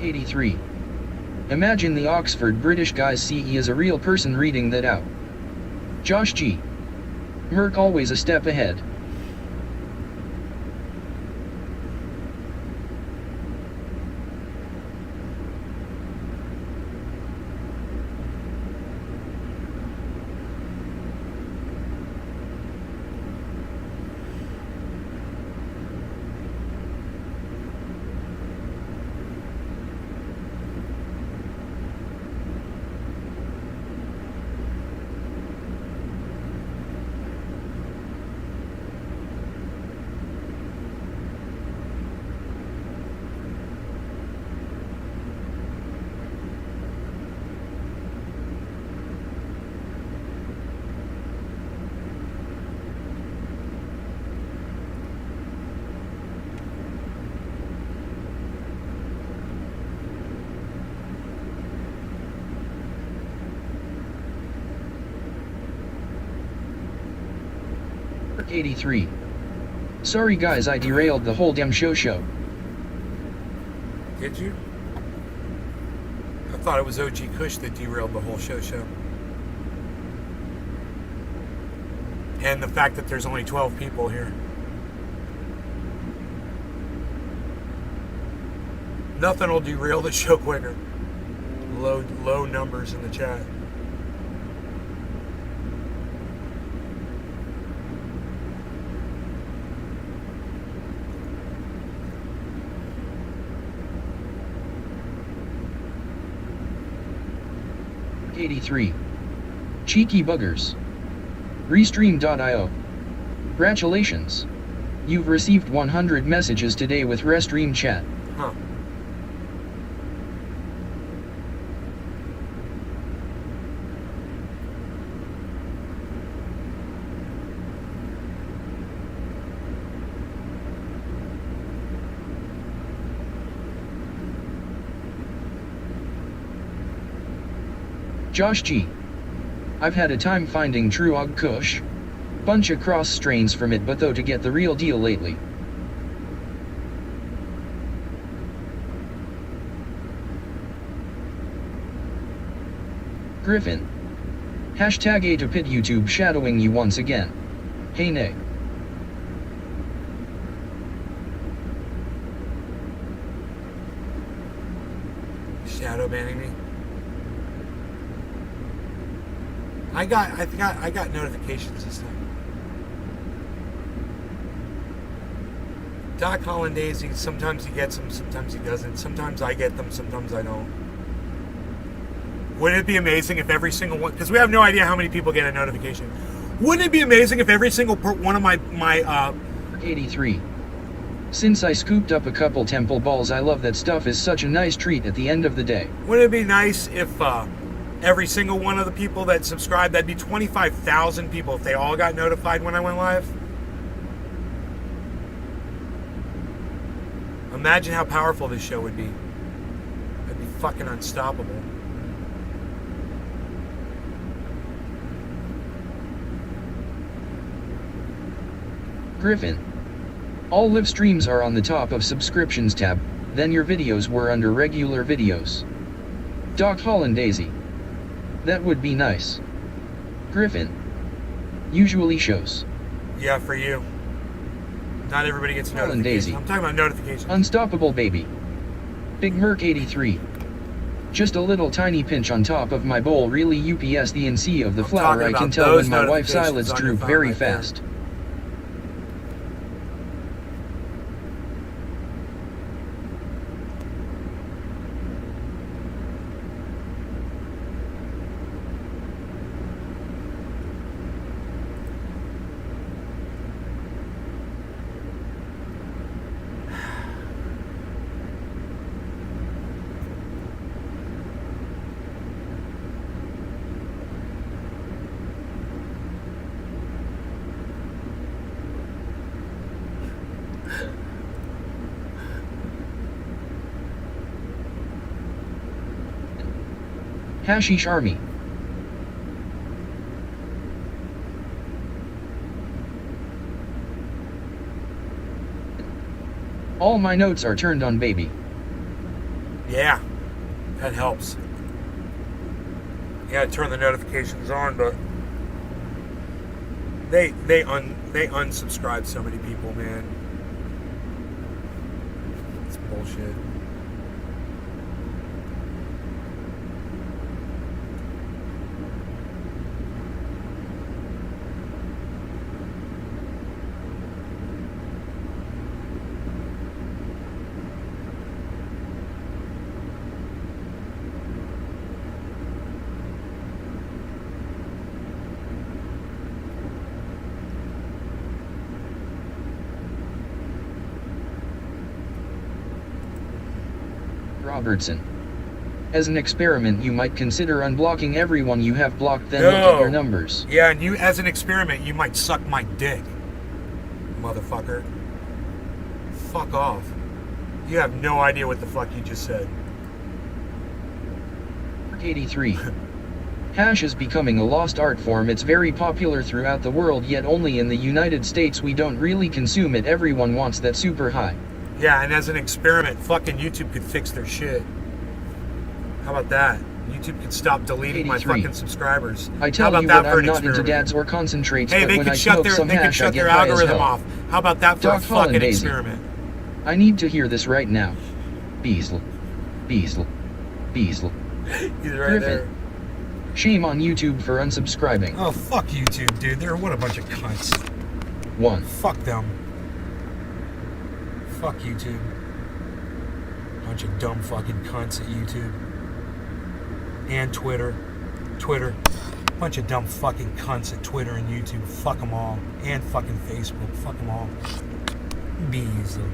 83. Imagine the Oxford British guys see he is a real person reading that out. Josh G. Merc always a step ahead. Merc 83. Sorry guys, I derailed the whole damn show. Did you? I thought it was OG Kush that derailed the whole show. And the fact that there's only 12 people here. Nothing will derail the show quicker. Low numbers in the chat. Merc 83. Cheeky buggers. Restream.io. Congratulations. You've received 100 messages today with Restream chat. Huh. Josh G. I've had a time finding True Og Kush. Bunch of cross strains from it, but though to get the real deal lately. Griffin. Hashtag A to pit YouTube shadowing you once again. Hey nay. Shadow banning me. I got notifications this time. Doc Hollandaise, sometimes he gets them, sometimes he doesn't. Sometimes I get them, sometimes I don't. Wouldn't it be amazing if every single one, because we have no idea how many people get a notification. Wouldn't it be amazing if every single one of my 83. Since I scooped up a couple temple balls, I love that stuff is such a nice treat at the end of the day. Wouldn't it be nice if every single one of the people that subscribed, that'd be 25,000 people if they all got notified when I went live? Imagine how powerful this show would be. It'd be fucking unstoppable. Griffin. All live streams are on the top of subscriptions tab, then your videos were under regular videos. Doc Hollandaise. That would be nice. Griffin. Usually shows. Yeah, for you. Not everybody gets Hollandaise. notifications. I'm talking about notifications. Unstoppable baby. Big Merc 83. Just a little tiny pinch on top of my bowl, really UPS the NC of the I'm flour. talking I can about tell when those my wife's notifications eyelids on your droop phone very right there. fast. Hashish Army. All my notes are turned on, baby. Yeah, that helps. You gotta turn the notifications on, but they unsubscribe so many people, man. It's bullshit. Robertson. As an experiment, you might consider unblocking everyone you have blocked, then look at your numbers. Yeah, and you, as an experiment, you might suck my dick, motherfucker. Fuck off. You have no idea what the fuck you just said. 83. Hash is becoming a lost art form. It's very popular throughout the world, yet only in the United States we don't really consume it. Everyone wants that super high. Yeah, and as an experiment, fucking YouTube could fix their shit. How about that? YouTube could stop deleting 83. my fucking subscribers. I tell How you about what, that for I'm an not experiment? into dads or concentrates, Hey, but they when I could shut smoke their some hash, I get their high as algorithm hell. off. How about that for Doc a Holland fucking Daisy. experiment? I need to hear this right now. Beazle. Beazle. Beazle. He's right Griffin. there. Shame on YouTube for unsubscribing. Oh, fuck YouTube, dude. They're what a bunch of cunts. 1. Fuck them. Fuck YouTube. Bunch of dumb fucking cunts at YouTube. And Twitter. Bunch of dumb fucking cunts at Twitter and YouTube. Fuck them all. And fucking Facebook. Fuck them all. Beazle.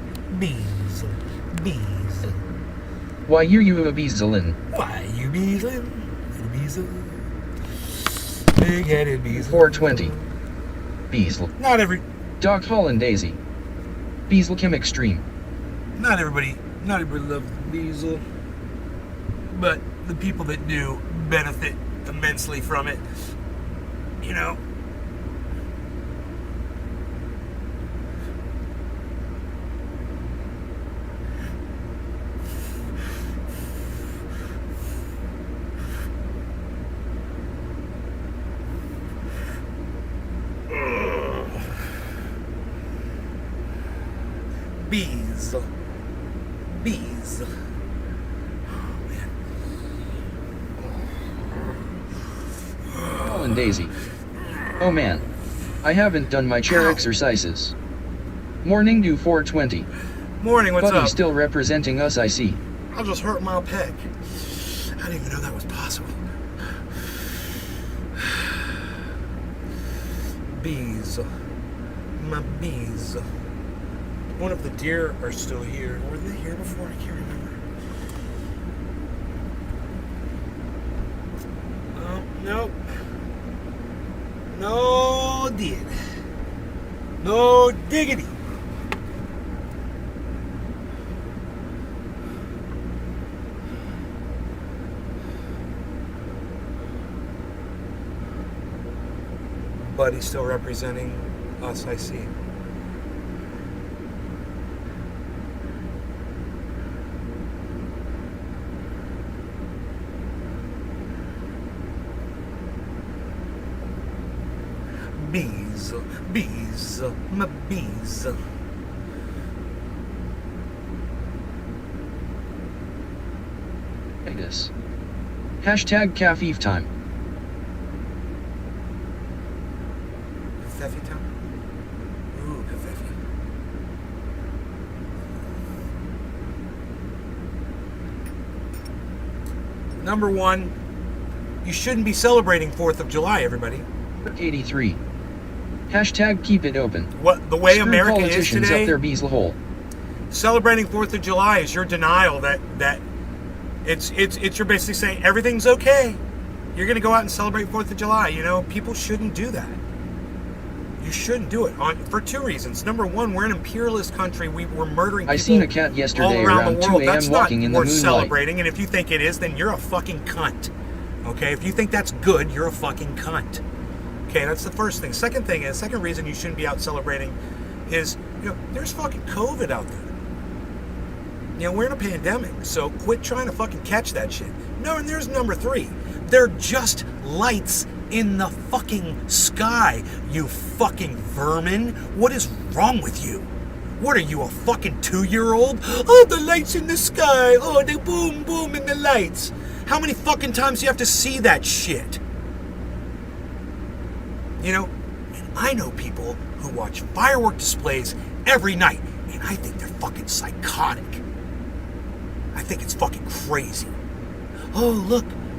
Why you a Beazlin? Why you beazling? Beazle. Big-headed beazle. 420. Beazle. Not every... Doc Holland Daisy. Beazle Kim Extreme. Not everybody loves Beazle, but the people that do benefit immensely from it. You know. Bees. Holland Daisy. Oh man. I haven't done my chair exercises. Morning do 420. Morning, what's Buddy up? still representing us, I see. I just hurt my pec. I didn't even know that was possible. Bees. My bees. I wonder if the deer are still here. Were they here before? I can't remember. Oh, nope. No did. No diggity. Buddy still representing us, I see. Bees, my bees. This. Hashtag Kafif time. Kafefi time? Ooh, Kafefi. Number one, you shouldn't be celebrating 4th of July, everybody. 83. Hashtag keep it open. What the way Screw America is politicians today, up their bees hole. celebrating 4th of July is your denial that it's you're basically saying everything's okay. You're going to go out and celebrate 4th of July. You know, people shouldn't do that. You shouldn't do it for two reasons. Number one, we're an imperialist country. We're murdering people I seen a cat all yesterday around around the 2 world. a.m. That's not walking in the worth moonlight. celebrating. And if you think it is, then you're a fucking cunt. Okay? If you think that's good, you're a fucking cunt. Okay, that's the first thing. Second thing is, second reason you shouldn't be out celebrating is, you know, there's fucking COVID out there. You know, we're in a pandemic, so quit trying to fucking catch that shit. No, and there's number 3. They're just lights in the fucking sky, you fucking vermin. What is wrong with you? What are you, a fucking 2-year-old? Oh, the lights in the sky. Oh, they boom, boom in the lights. How many fucking times do you have to see that shit? You know, and I know people who watch firework displays every night, and I think they're fucking psychotic. I think it's fucking crazy. Oh,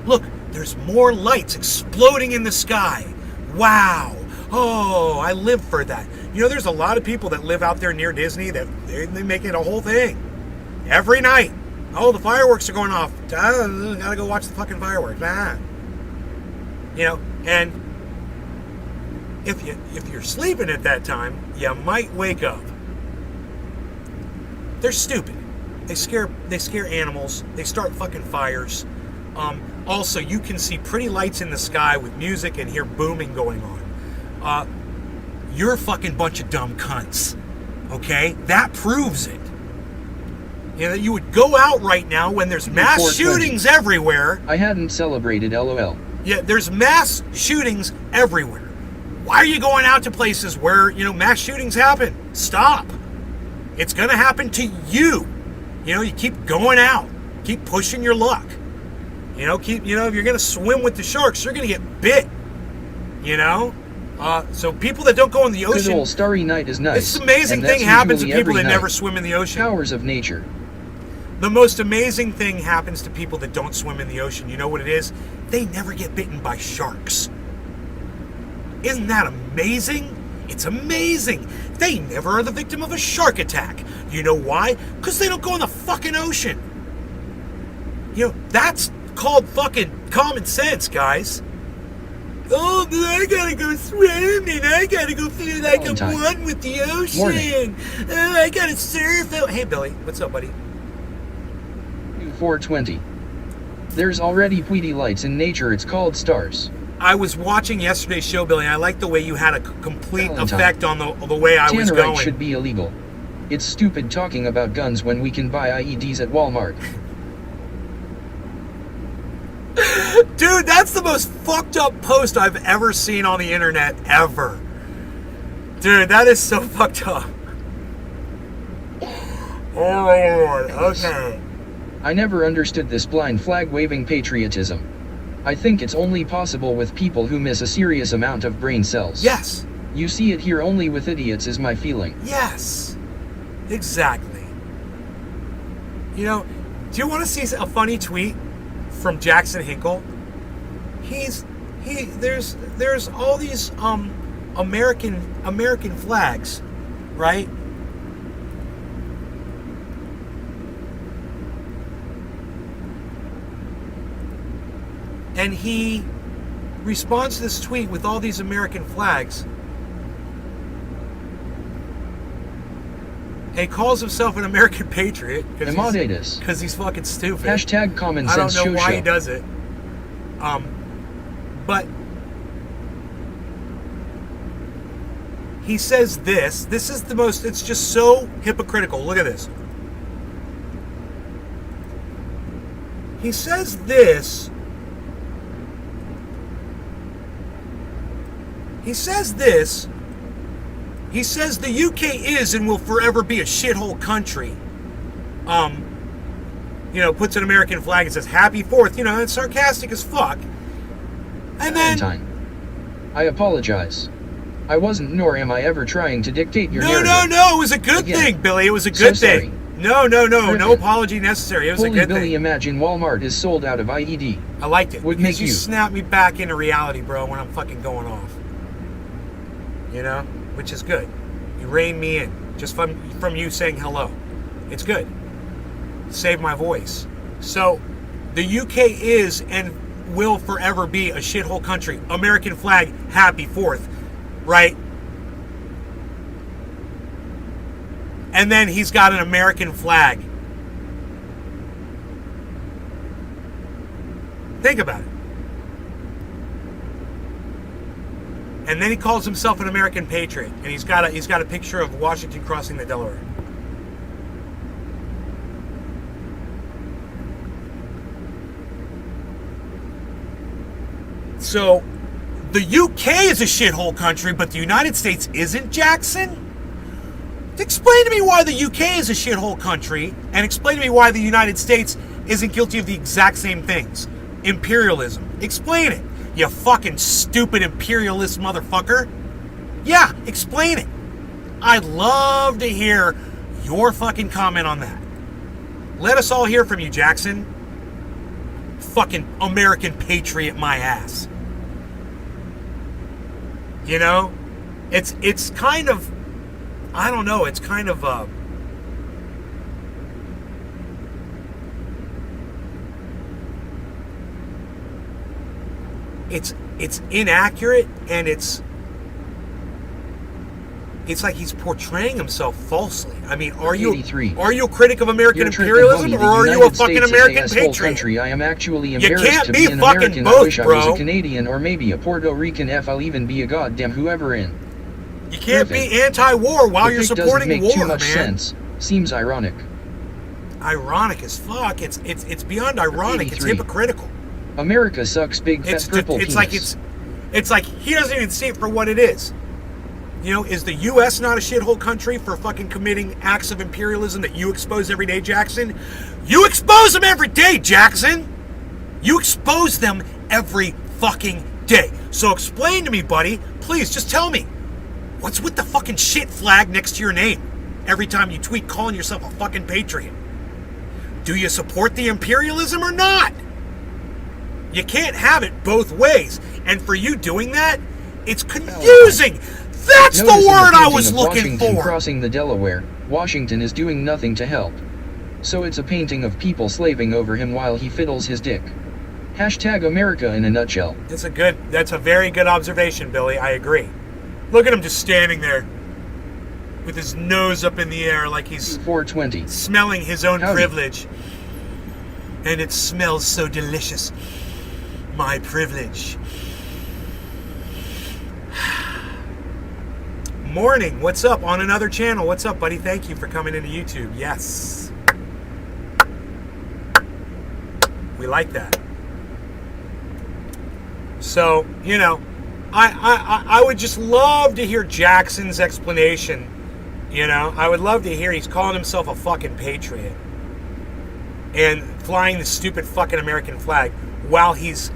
look, there's more lights exploding in the sky. Wow. Oh, I live for that. You know, there's a lot of people that live out there near Disney that they make it a whole thing. Every night. Oh, the fireworks are going off. Gotta go watch the fucking fireworks. You know, and if you're sleeping at that time, you might wake up. They're stupid. They scare animals. They start fucking fires. Also, you can see pretty lights in the sky with music and hear booming going on. You're a fucking bunch of dumb cunts. Okay? That proves it. You know, you would go out right now when there's mass 420. shootings everywhere. I hadn't celebrated, LOL. Yeah, there's mass shootings everywhere. Why are you going out to places where, you know, mass shootings happen? Stop. It's going to happen to you. You know, you keep going out. Keep pushing your luck. You know, if you're going to swim with the sharks, you're going to get bit. You know? So people that don't go in the Good ocean, old starry night is nice. this amazing and that's thing happens to usually people every that night. never swim in the ocean. Powers of nature. The most amazing thing happens to people that don't swim in the ocean. You know what it is? They never get bitten by sharks. Isn't that amazing? It's amazing. They never are the victim of a shark attack. You know why? Because they don't go in the fucking ocean. You know, that's called fucking common sense, guys. Oh, but I gotta go swimming. I gotta go feel like Valentine. I'm one with the ocean. Morning. Oh, I gotta surf out. Hey, Billy. What's up, buddy? 420. There's already Tweety lights in nature, it's called stars. I was watching yesterday's show, Billy, and I like the way you had a complete Valentine. effect on the way I was Tannerite going. should be illegal. It's stupid talking about guns when we can buy IEDs at Walmart. Dude, that's the most fucked up post I've ever seen on the internet, ever. Dude, that is so fucked up. Oh my lord, okay. I never understood this blind flag waving patriotism. I think it's only possible with people who miss a serious amount of brain cells. Yes, You see it here only with idiots is my feeling. yes. Exactly. You know, do you want to see a funny tweet from Jackson Hinkle? There's all these American flags, right? And he responds to this tweet with all these American flags. And he calls himself an American patriot Emadatus. because he's fucking stupid. Hashtag common I don't sense know show why show. he does it. But he says this. This is the most, it's just so hypocritical. Look at this. He says this. He says this. He says the UK is and will forever be a shithole country. You know, puts an American flag and says Happy 4th. You know, it's sarcastic as fuck. And then Valentine. I apologize. I wasn't nor am I ever trying to dictate your No, narrative. it was a good Again. thing, Billy. It was a So good thing. No Griffin. apology necessary. It was a Holy good Billy, thing. imagine Walmart is sold out of IED. I liked it. Would because make you you- snap me back into reality, bro, when I'm fucking going off. You know? Which is good. You rein me in. Just from you saying hello. It's good. Save my voice. So, the UK is and will forever be a shithole country. American flag, Happy 4th. Right? And then he's got an American flag. Think about it. And then he calls himself an American patriot, and he's got a picture of Washington crossing the Delaware. So, the UK is a shithole country, but the United States isn't, Jackson? Explain to me why the UK is a shithole country, and explain to me why the United States isn't guilty of the exact same things. Imperialism. Explain it, you fucking stupid imperialist motherfucker. Yeah, explain it. I'd love to hear your fucking comment on that. Let us all hear from you, Jackson. Fucking American patriot my ass. You know? It's kind of, I don't know, it's kind of it's inaccurate, and it's like he's portraying himself falsely. I mean, are you 83. a critic of American You're tripping, imperialism, homie. or are The you a United fucking States is American a asshole patriot? country. I am actually You embarrassed can't to be be an fucking American. both, I wish I was bro. a Canadian or maybe a Puerto Rican. I'll even be a goddamn whoever in. You can't Griffin. be anti-war while The you're pic doesn't supporting make war, too much man. sense. Seems ironic. Ironic as fuck. It's beyond ironic. It's 83. hypocritical. America sucks big fat triple It's penis. like it's like he doesn't even see it for what it is. You know, is the U.S. not a shithole country for fucking committing acts of imperialism that you expose every day, Jackson? You expose them every day, Jackson! You expose them every fucking day. So explain to me, buddy. Please, just tell me. What's with the fucking shit flag next to your name every time you tweet calling yourself a fucking patriot? Do you support the imperialism or not? You can't have it both ways. And for you doing that, it's confusing. That's the Notice in word I painting was of looking Washington for. crossing the Delaware, Washington is doing nothing to help. So it's a painting of people slaving over him while he fiddles his dick. Hashtag America in a nutshell. That's a very good observation, Billy. I agree. Look at him just standing there with his nose up in the air like he's 420. smelling his own Howdy. privilege. And it smells so delicious. My privilege. Morning, what's up on another channel? What's up, buddy? Thank you for coming into YouTube. Yes. We like that. So, you know, I would just love to hear Jackson's explanation. You know, I would love to hear he's calling himself a fucking patriot and flying the stupid fucking American flag while he's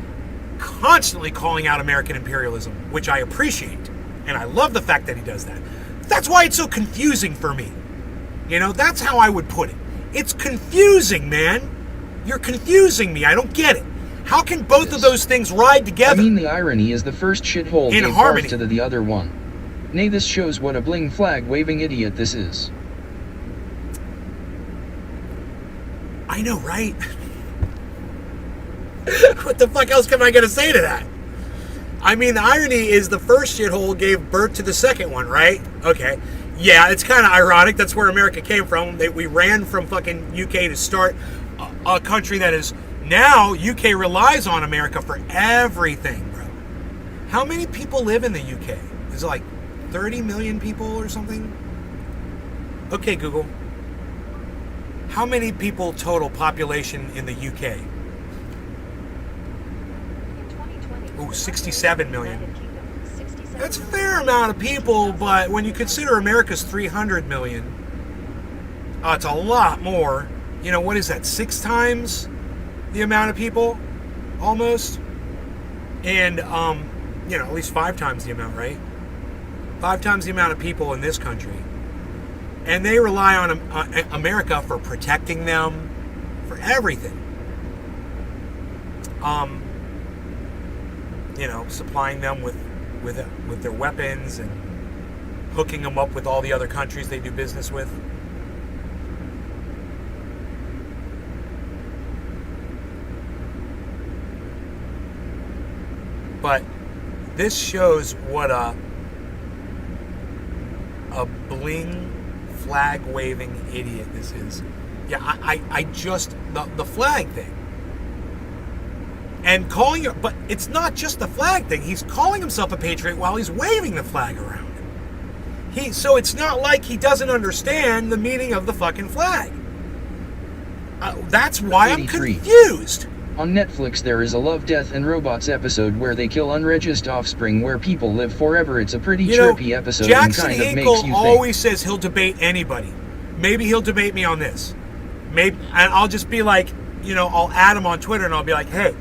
constantly calling out American imperialism, which I appreciate. And I love the fact that he does that. That's why it's so confusing for me. You know, that's how I would put it. It's confusing, man. You're confusing me. I don't get it. How can both of those things ride I together? mean, the irony is the first shithole In gave harmony. birth to the other one. Nay, this shows what a bling flag waving idiot this is. I know, right? What the fuck else am I going to say to that? I mean, the irony is the first shithole gave birth to the second one, right? Okay. Yeah, it's kind of ironic. That's where America came from. We ran from fucking UK to start a country that is now UK relies on America for everything, bro. How many people live in the UK? Is it like 30 million people or something? Okay, Google. How many people total population in the UK? Ooh, 67 million. That's a fair amount of people, but when you consider America's 300 million, it's a lot more. You know, what is that, 6 times the amount of people? Almost? And, you know, at least 5 times the amount, right? 5 times the amount of people in this country. And they rely on America for protecting them, for everything. You know, supplying them with their weapons and hooking them up with all the other countries they do business with. But this shows what a bling flag waving idiot this is. Yeah, I just the flag thing. And calling it, but it's not just the flag thing. He's calling himself a patriot while he's waving the flag around. So it's not like he doesn't understand the meaning of the fucking flag. That's why I'm 83. confused. On Netflix there is a Love, Death and Robots episode where they kill unregistered offspring where people live forever. It's a pretty chirpy episode Jackson and kind of makes Hinkle you always think. says he'll debate anybody. Maybe he'll debate me on this. Maybe, and I'll just be like, I'll add him on Twitter and I'll be like, hey,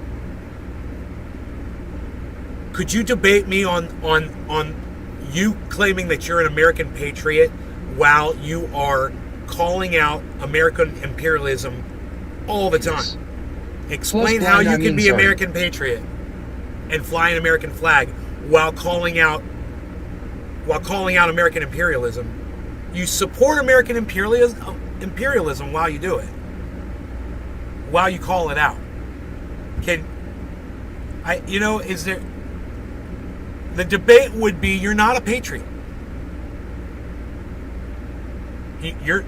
could you debate me on you claiming that you're an American patriot while you are calling out American imperialism all the time? Yes. Explain Plus how blind, you I can mean, be sorry. American patriot and fly an American flag while calling out American imperialism. You support American imperialism while you do it. While you call it out. Is there the debate would be you're not a patriot.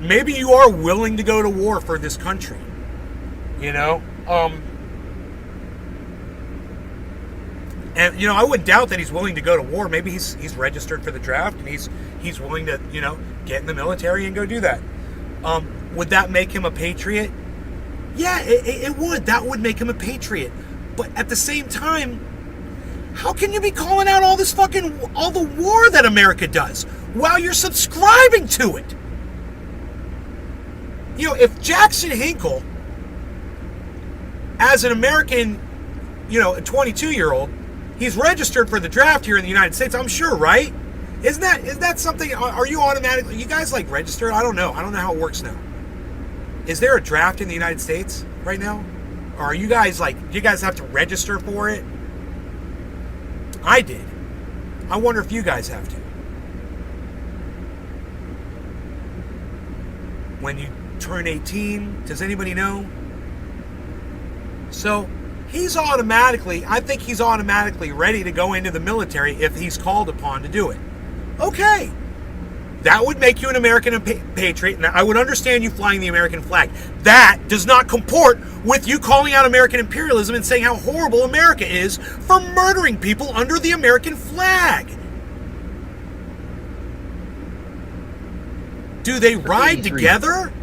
Maybe you are willing to go to war for this country. And I wouldn't doubt that he's willing to go to war. Maybe he's registered for the draft and he's willing to get in the military and go do that. Would that make him a patriot? Yeah, it would. That would make him a patriot. But at the same time, how can you be calling out all the war that America does while you're subscribing to it? If Jackson Hinkle, as an American, a 22-year-old, he's registered for the draft here in the United States, I'm sure, right? Is that something, are you automatically, you guys registered? I don't know how it works now. Is there a draft in the United States right now? Or are you guys do you guys have to register for it? I did. I wonder if you guys have to. When you turn 18, does anybody know? So, I think he's automatically ready to go into the military if he's called upon to do it. Okay. That would make you an American patriot, and I would understand you flying the American flag. That does not comport with you calling out American imperialism and saying how horrible America is for murdering people under the American flag. Do they ride 83. together?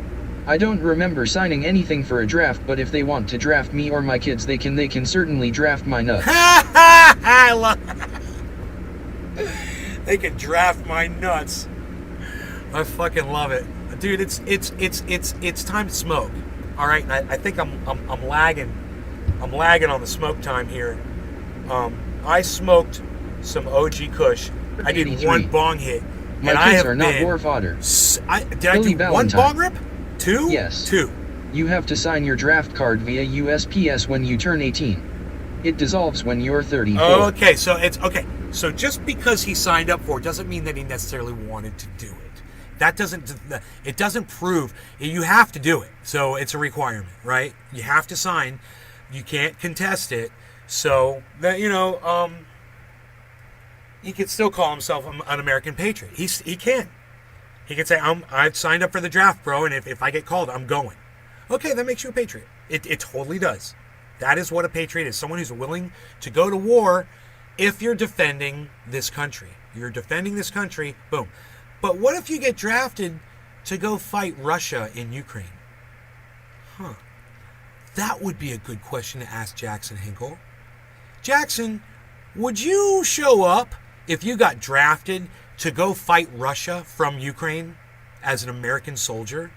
I don't remember signing anything for a draft, but if they want to draft me or my kids, they can certainly draft my nuts. I love They can draft my nuts. I fucking love it, dude. It's time to smoke. All right, I think I'm lagging. I'm lagging on the smoke time here. I smoked some OG Kush. I did 83. one bong hit, My and kids I have are not been. war fodder. Did I Billy do one Valentine. bong rip? Two? Yes. 2. You have to sign your draft card via USPS when you turn 18. It dissolves when you're 34. Okay, so it's okay. So just because he signed up for it doesn't mean that he necessarily wanted to do it. It doesn't prove you have to do it. So it's a requirement, right? You have to sign. You can't contest it. So that he could still call himself an American patriot. He can. He can say, I've signed up for the draft, bro, and if I get called, I'm going. Okay, that makes you a patriot. It totally does. That is what a patriot is. Someone who's willing to go to war if you're defending this country. You're defending this country, boom. But what if you get drafted to go fight Russia in Ukraine? That would be a good question to ask Jackson Hinkle. Jackson, would you show up if you got drafted to go fight Russia from Ukraine as an American soldier?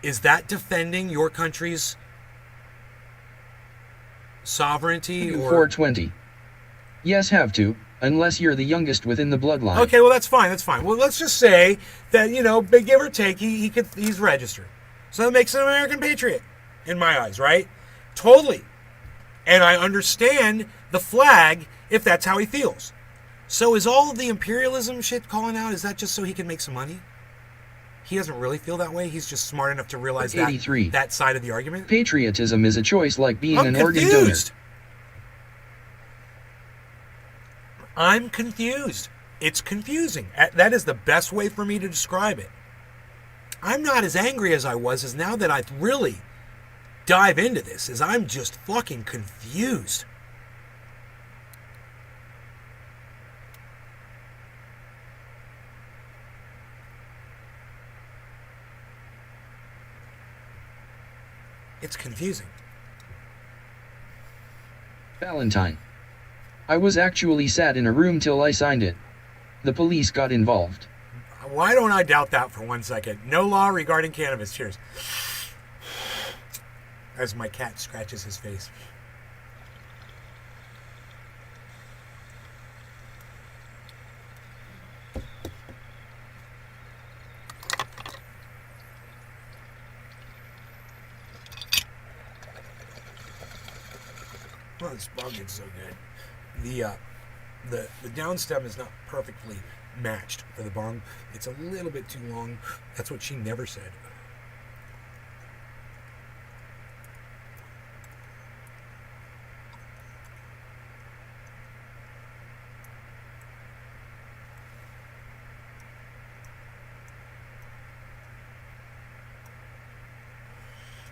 Is that defending your country's sovereignty? Or 420. Yes, have to, unless you're the youngest within the bloodline. Okay, well that's fine. Well, let's just say that give or take, he's registered, so that makes him an American patriot in my eyes, right? Totally. And I understand the flag if that's how he feels. So is all of the imperialism shit calling out? Is that just so he can make some money? He doesn't really feel that way. He's just smart enough to realize 83. that side of the argument. Patriotism is a choice like being I'm an organ donor. confused. I'm confused. It's confusing. That is the best way for me to describe it. I'm not as angry as I was as now that I really dive into this, is I'm just fucking confused. It's confusing. Valentine. I was actually sat in a room till I signed it. The police got involved. Why don't I doubt that for 1 second? No law regarding cannabis. Cheers. As my cat scratches his face. Oh, this bong is so good. The down stem is not perfectly matched for the bong. It's a little bit too long. That's what she never said.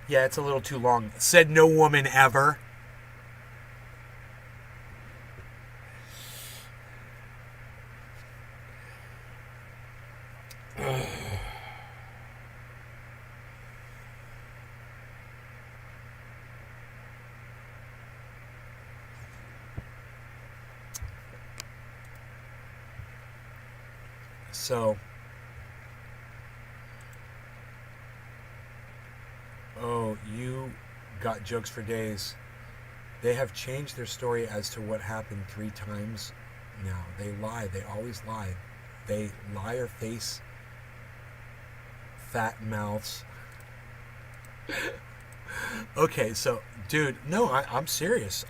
Yeah, it's a little too long. Said no woman ever. So, oh, you got jokes for days. They have changed their story as to what happened 3 times now. They lie. They always lie. They lie or face fat mouths. Okay, so, dude, no, I'm serious.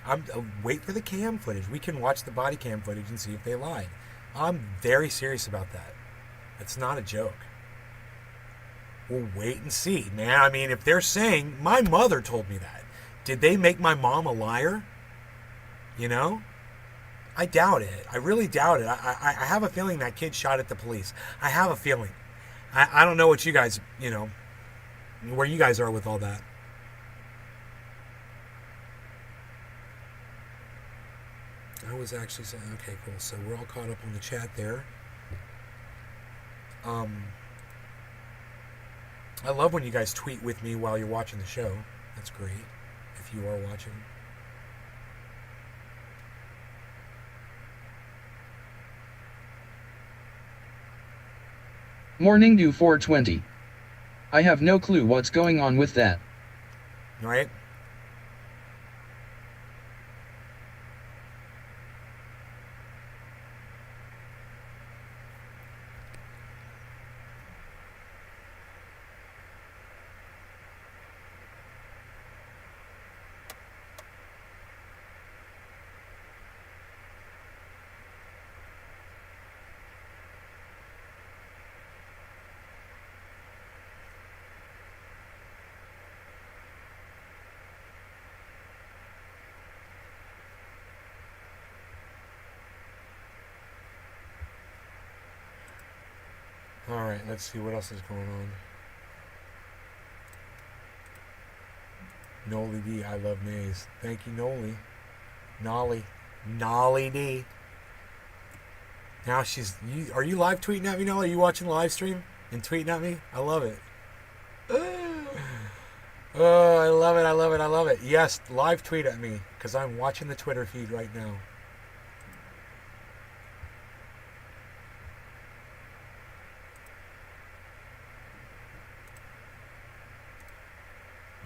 Wait for the cam footage. We can watch the body cam footage and see if they lied. I'm very serious about that. It's not a joke. We'll wait and see, man. I mean, if they're saying, my mother told me that, did they make my mom a liar? You know? I doubt it. I really doubt it. I have a feeling that kid shot at the police. I have a feeling. I don't know what you guys, you know, where you guys are with all that. I was actually saying, okay, cool. So we're all caught up on the chat there. I love when you guys tweet with me while you're watching the show. That's great. If you are watching. Morning Dew 420. I have no clue what's going on with that. Right? Alright, let's see what else is going on. Noli D, I love nays. Thank you, Noli. Nolly D. Now are you live tweeting at me, Nolly? Are you watching the live stream and tweeting at me? I love it. Oh, I love it, I love it, I love it. Yes, live tweet at me, because I'm watching the Twitter feed right now.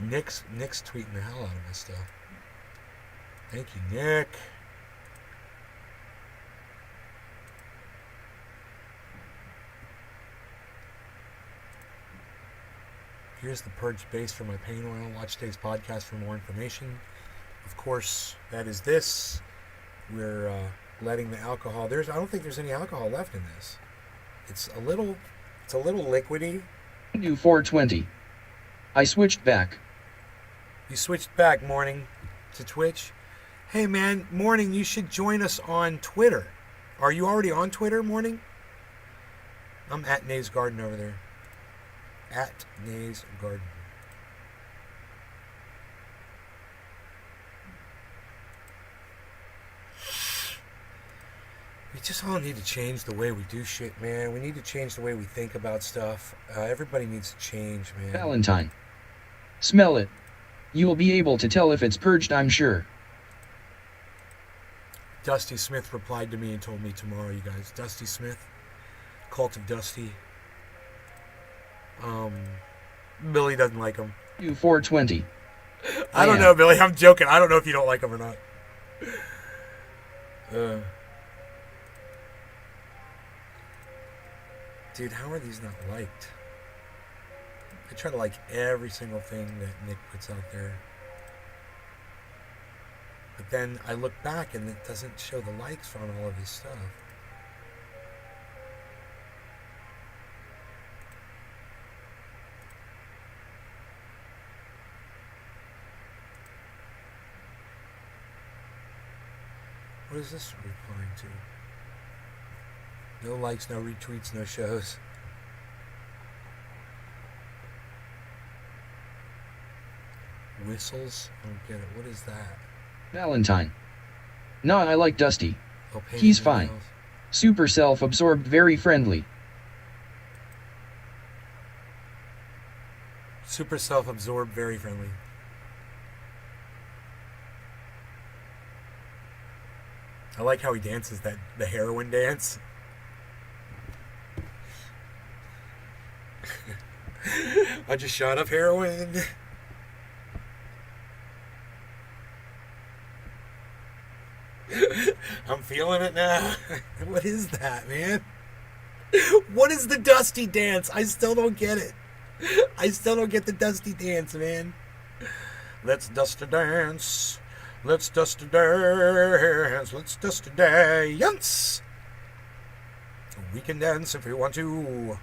Nick's tweeting the hell out of my stuff. Thank you, Nick. Here's the purge base for my pain oil. Watch today's podcast for more information. Of course, that is this. We're letting the alcohol. I don't think there's any alcohol left in this. It's a little liquidy. Dew 420. I switched back. You switched back, Morning, to Twitch. Hey, man, Morning, you should join us on Twitter. Are you already on Twitter, Morning? I'm at Nays Garden over there. At Nays Garden. We just all need to change the way we do shit, man. We need to change the way we think about stuff. Everybody needs to change, man. Dusty Smith replied to me and told me tomorrow, you guys. Dusty Smith, Cult of Dusty. Billy doesn't like him. U420. I don't know, Billy. I'm joking. I don't know if you don't like him or not. Dude, how are these not liked? I try to like every single thing that Nick puts out there. But then I look back and it doesn't show the likes on all of his stuff. What is this replying to? No likes, no retweets, no shows. Whistles? I don't get it. What is that? Valentine. Nah, I like Dusty. Oh, pain He's in the fine. nails. Super self-absorbed, very friendly. Super self-absorbed, very friendly. I like how he dances the heroin dance. I just shot up heroin. I'm feeling it now. What is that, man? What is the Dusty dance? I still don't get it. I still don't get the Dusty dance, man. Let's dust a dance. Let's dust a dance. Let's dust a dance. We can dance if we want to.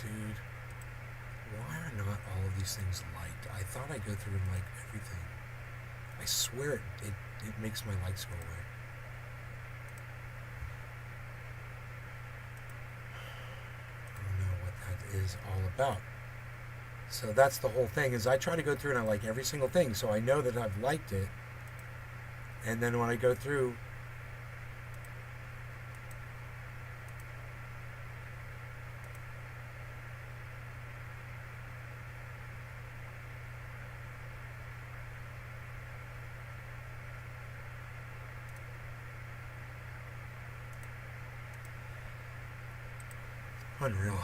Dude, why are not all of these things liked? I thought I'd go through and like everything. I swear it makes my likes go away. I don't know what that is all about. So that's the whole thing, is I try to go through and I like every single thing, so I know that I've liked it. And then when I go through, unreal.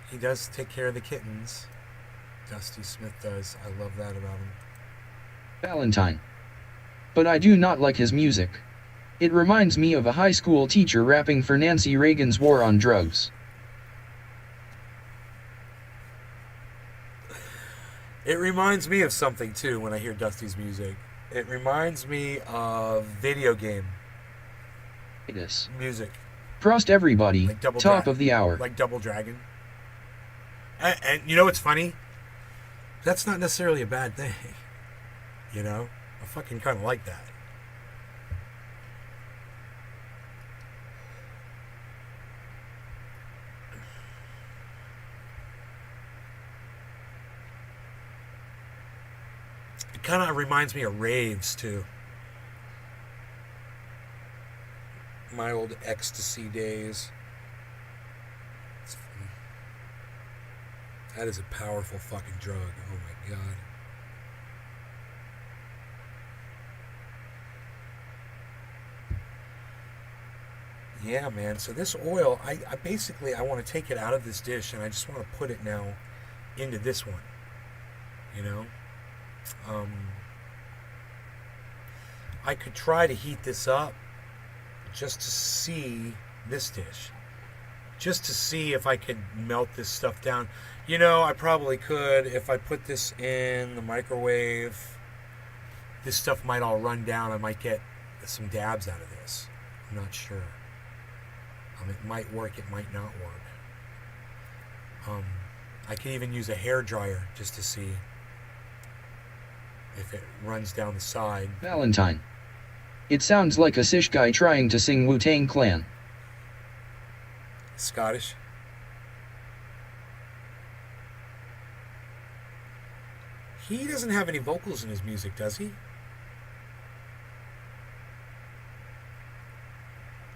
He does take care of the kittens. Dusty Smith does. I love that about him. Valentine. But I do not like his music. It reminds me of a high school teacher rapping for Nancy Reagan's war on drugs. It reminds me of something too when I hear Dusty's music. It reminds me of video game This. music. Prost everybody, Like Double top Dra- of the hour. Like Double Dragon. And you know what's funny? That's not necessarily a bad thing. You know? I fucking kind of like that. It kind of reminds me of raves too. My old ecstasy days. It's funny. That is a powerful fucking drug. Oh my god. Yeah, man. So this oil, I basically, I want to take it out of this dish and I just want to put it now into this one. You know? I could try to heat this up just to see this dish. Just to see if I could melt this stuff down. You know, I probably could if I put this in the microwave. This stuff might all run down. I might get some dabs out of this. I'm not sure. It might work, it might not work. I could even use a hair dryer just to see if it runs down the side. Valentine. It sounds like a Sish guy trying to sing Wu-Tang Clan. Scottish. He doesn't have any vocals in his music, does he?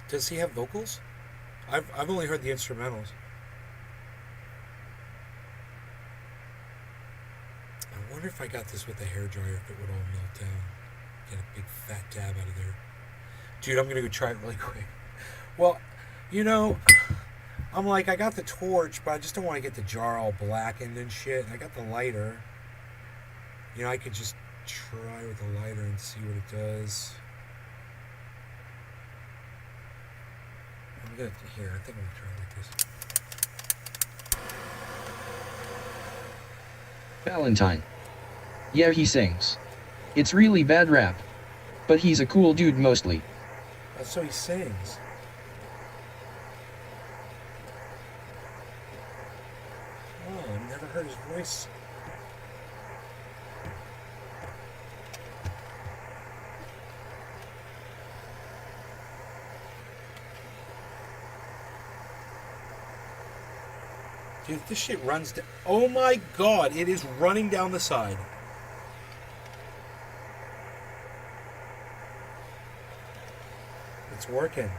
Does he have vocals? I've only heard the instrumentals. I wonder if I got this with a hairdryer, if it would all melt down. Get a big fat dab out of there. Dude, I'm gonna go try it really quick. Well, you know, I'm like, I got the torch, but I just don't want to get the jar all blackened and shit. I got the lighter. You know, I could just try with the lighter and see what it does. I'm gonna, here, I think I'm gonna try it like this. Valentine. Yeah, he sings. It's really bad rap. But he's a cool dude mostly. Oh, so he sings. Oh, I've never heard his voice. Dude, this shit runs down. Oh my god, it is running down the side. It's working.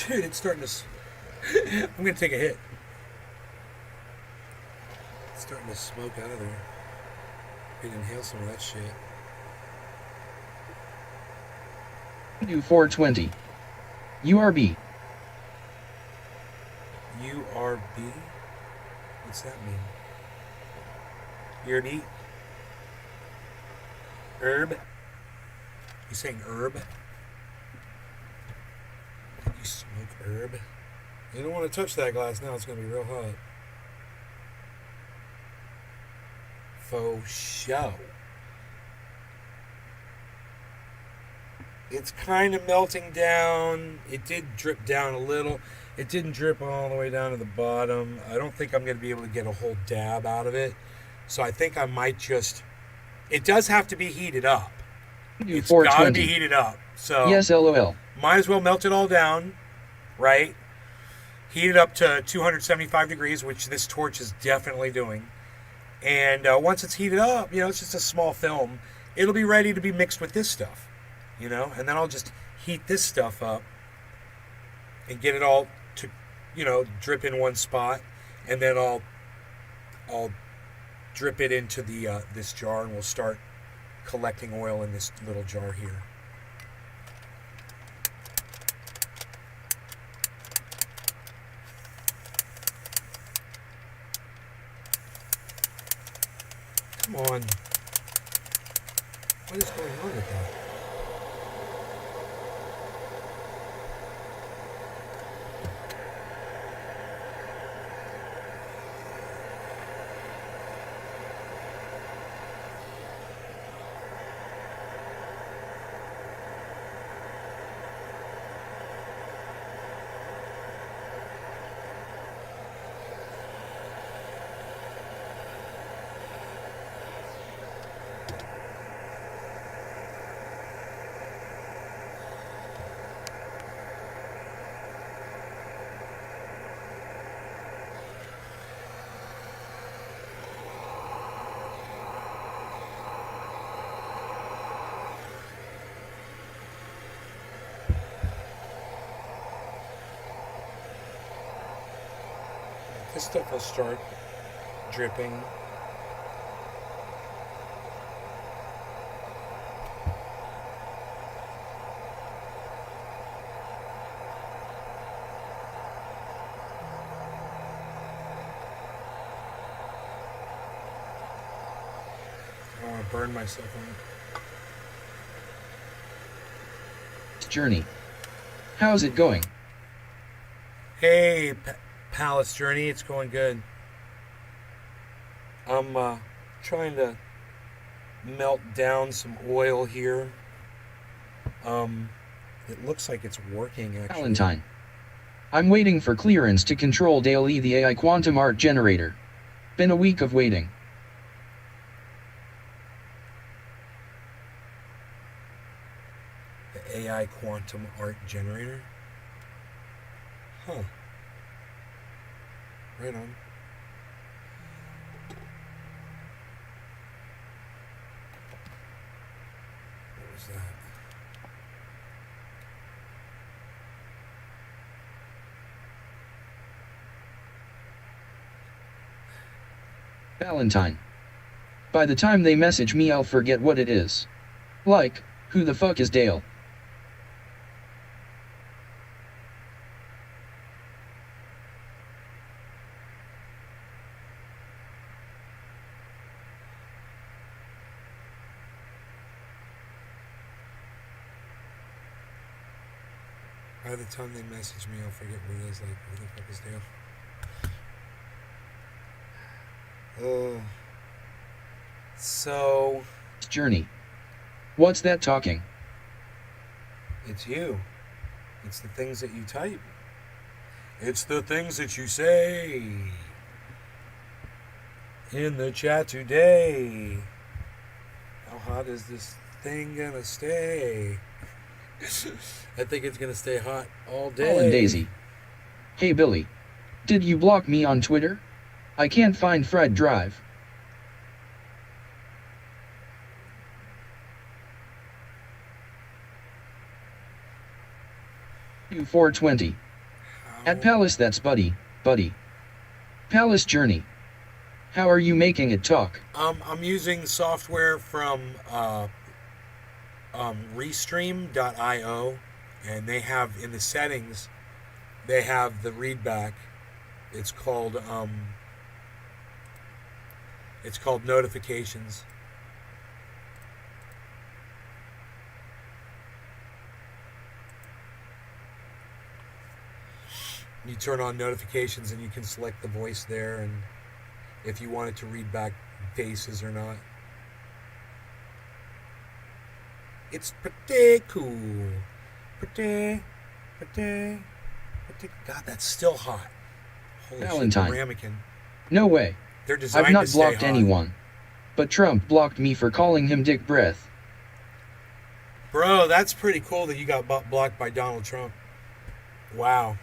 Dude, it's starting to... I'm going to take a hit. It's starting to smoke out of there. We can inhale some of that shit. Do 420. URB. URB? What's that mean? URB? Herb? You saying herb? Did you smoke herb? You don't want to touch that glass now, it's going to be real hot. Faux show. It's kind of melting down. It did drip down a little. It didn't drip all the way down to the bottom. I don't think I'm going to be able to get a whole dab out of it. So I think I might just... It does have to be heated up. Do It's got to 420. be heated up. So Yes, LOL. might as well melt it all down, right? Heat it up to 275 degrees, which this torch is definitely doing. And once it's heated up, you know, it's just a small film. It'll be ready to be mixed with this stuff, you know? And then I'll just heat this stuff up and get it all to, you know, drip in one spot. And then I'll drip it into the this jar, and we'll start collecting oil in this little jar here. Come on. What is going on with that? This stuff will start dripping. Oh, I burned myself on it. Journey. How's it going? Hey, Palace Journey, it's going good. I'm trying to melt down some oil here. It looks like it's working, actually. Valentine. I'm waiting for clearance to control DALL-E the AI quantum art generator. Been a week of waiting. The AI quantum art generator. Huh. Right on. What was that? Valentine. By the time they message me, I'll forget what it is. Like, who the fuck is Dale? By the time they message me, I'll forget what it is. Like, who the fuck is Dale? So, Journey. What's that talking? it's you. It's the things that you type. It's the things that you say in the chat today. How hot is this thing gonna stay? I think it's gonna stay hot all day. Paul and Daisy. Hey Billy. Did you block me on Twitter? I can't find Fred Drive. U420. At Palace, that's Buddy. Palace Journey. How are you making it talk? I'm using software from Restream.io, and they have in the settings, they have the readback. It's called notifications. You turn on notifications and you can select the voice there, and if you want it to read back faces or not. It's pretty cool. Pretty. God, that's still hot. Holy Valentine. shit, the ramekin. No way. They're designed I've not to stay blocked hot. anyone. But Trump blocked me for calling him Dick Breath. Bro, that's pretty cool that you got blocked by Donald Trump. Wow.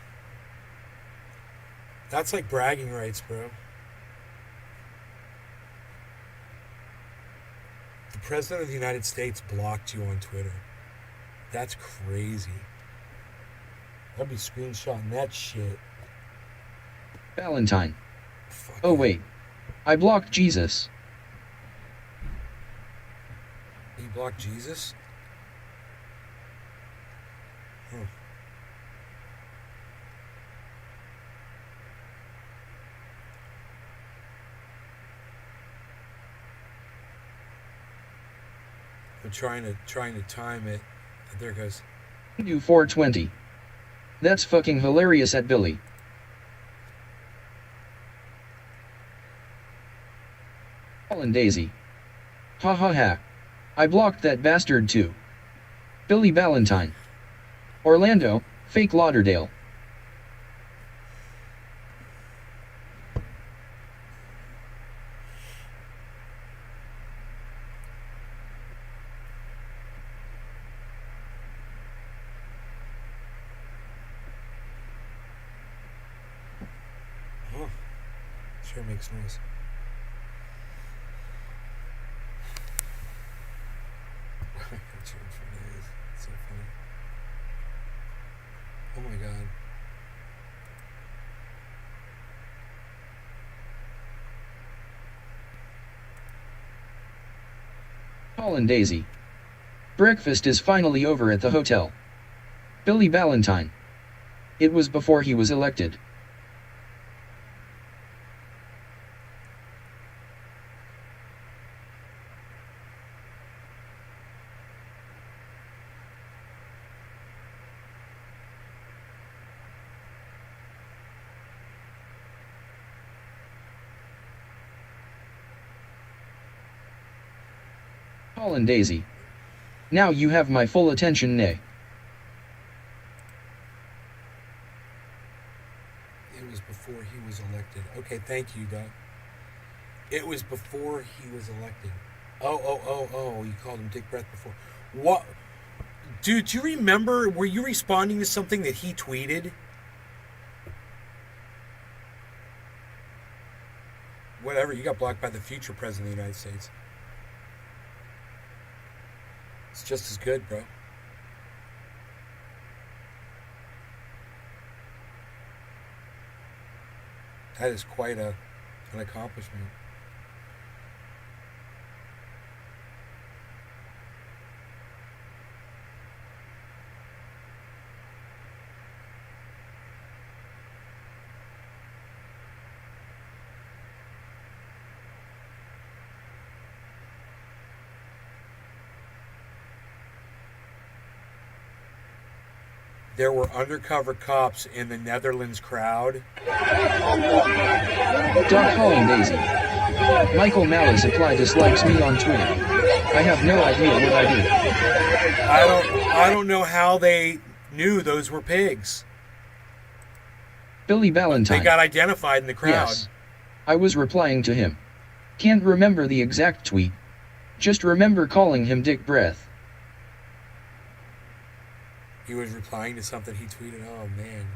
That's like bragging rights, bro. The President of the United States blocked you on Twitter. That's crazy. I'd be screenshotting that shit. Valentine. Fuck Oh yeah. wait. I blocked Jesus. You blocked Jesus? Huh. I'm trying to time it. There it goes. U420. That's fucking hilarious at Billy. Paul and Daisy. Ha ha ha. I blocked that bastard too. Billy Valentine. Orlando, fake Lauderdale. Huh. Sure makes noise. So funny. Oh my god. Paul and Daisy. Breakfast is finally over at the hotel. Billy Valentine. It was before he was elected. Paul and Daisy. Now you have my full attention, nay. It was before he was elected. Okay, thank you, Doug. It was before he was elected. Oh, you called him Dick Breath before. What? Dude, do you remember, were you responding to something that he tweeted? Whatever, you got blocked by the future president of the United States. It's just as good, bro. That is quite an accomplishment. There were undercover cops in the Netherlands crowd. Doc Holland Daisy. Michael Malice applied dislikes me on Twitter. I have no idea what I did. I don't know how they knew those were pigs. Billy Valentine. They got identified in the crowd. Yes. I was replying to him. Can't remember the exact tweet. Just remember calling him Dick Breath. He was replying to something he tweeted. Oh, man.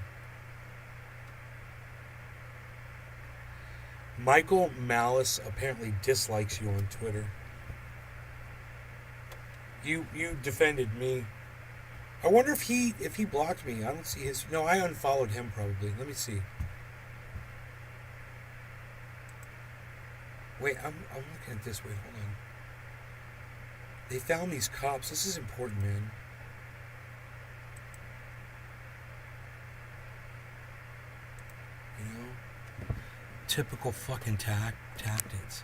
Michael Malice apparently dislikes you on Twitter. You defended me. I wonder if he blocked me. I don't see his... No, I unfollowed him probably. Let me see. Wait, I'm looking at this. Wait, hold on. They found these cops. This is important, man. You know? Typical fucking tactics.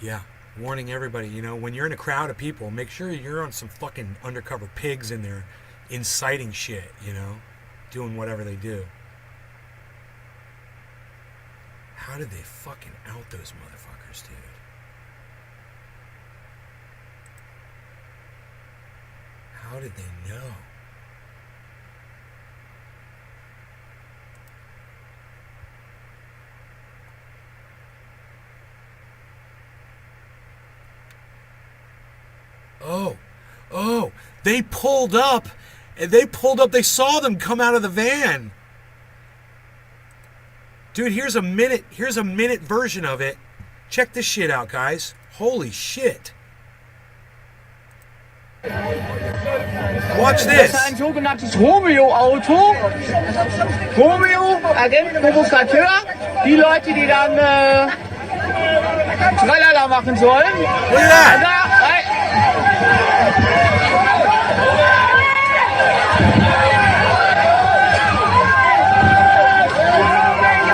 Yeah, warning everybody, you know, when you're in a crowd of people, make sure you're on some fucking undercover pigs in there inciting shit, you know, doing whatever they do. How did they fucking out those motherfuckers, dude? How did they know? Oh, they pulled up. They saw them come out of the van. Dude, here's a minute version of it. Check this shit out, guys. Holy shit. Watch this. Das ist ein sogenanntes Romeo-Auto. Romeo, Agent, Provokateur. Die Leute, die dann Tralala machen sollen. Look at that.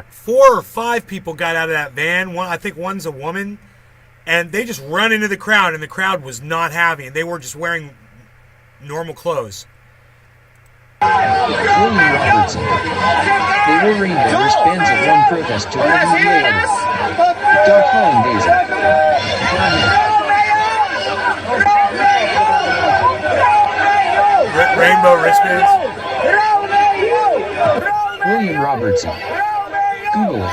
4 or 5 people got out of that van. I think one's a woman. And they just run into the crowd, and the crowd was not having it. They were just wearing normal clothes. William Robertson. They wore rainbow wristbands at one protest to review later. Doc Holland Daisy. Rainbow wristbands? William Robertson. Google it.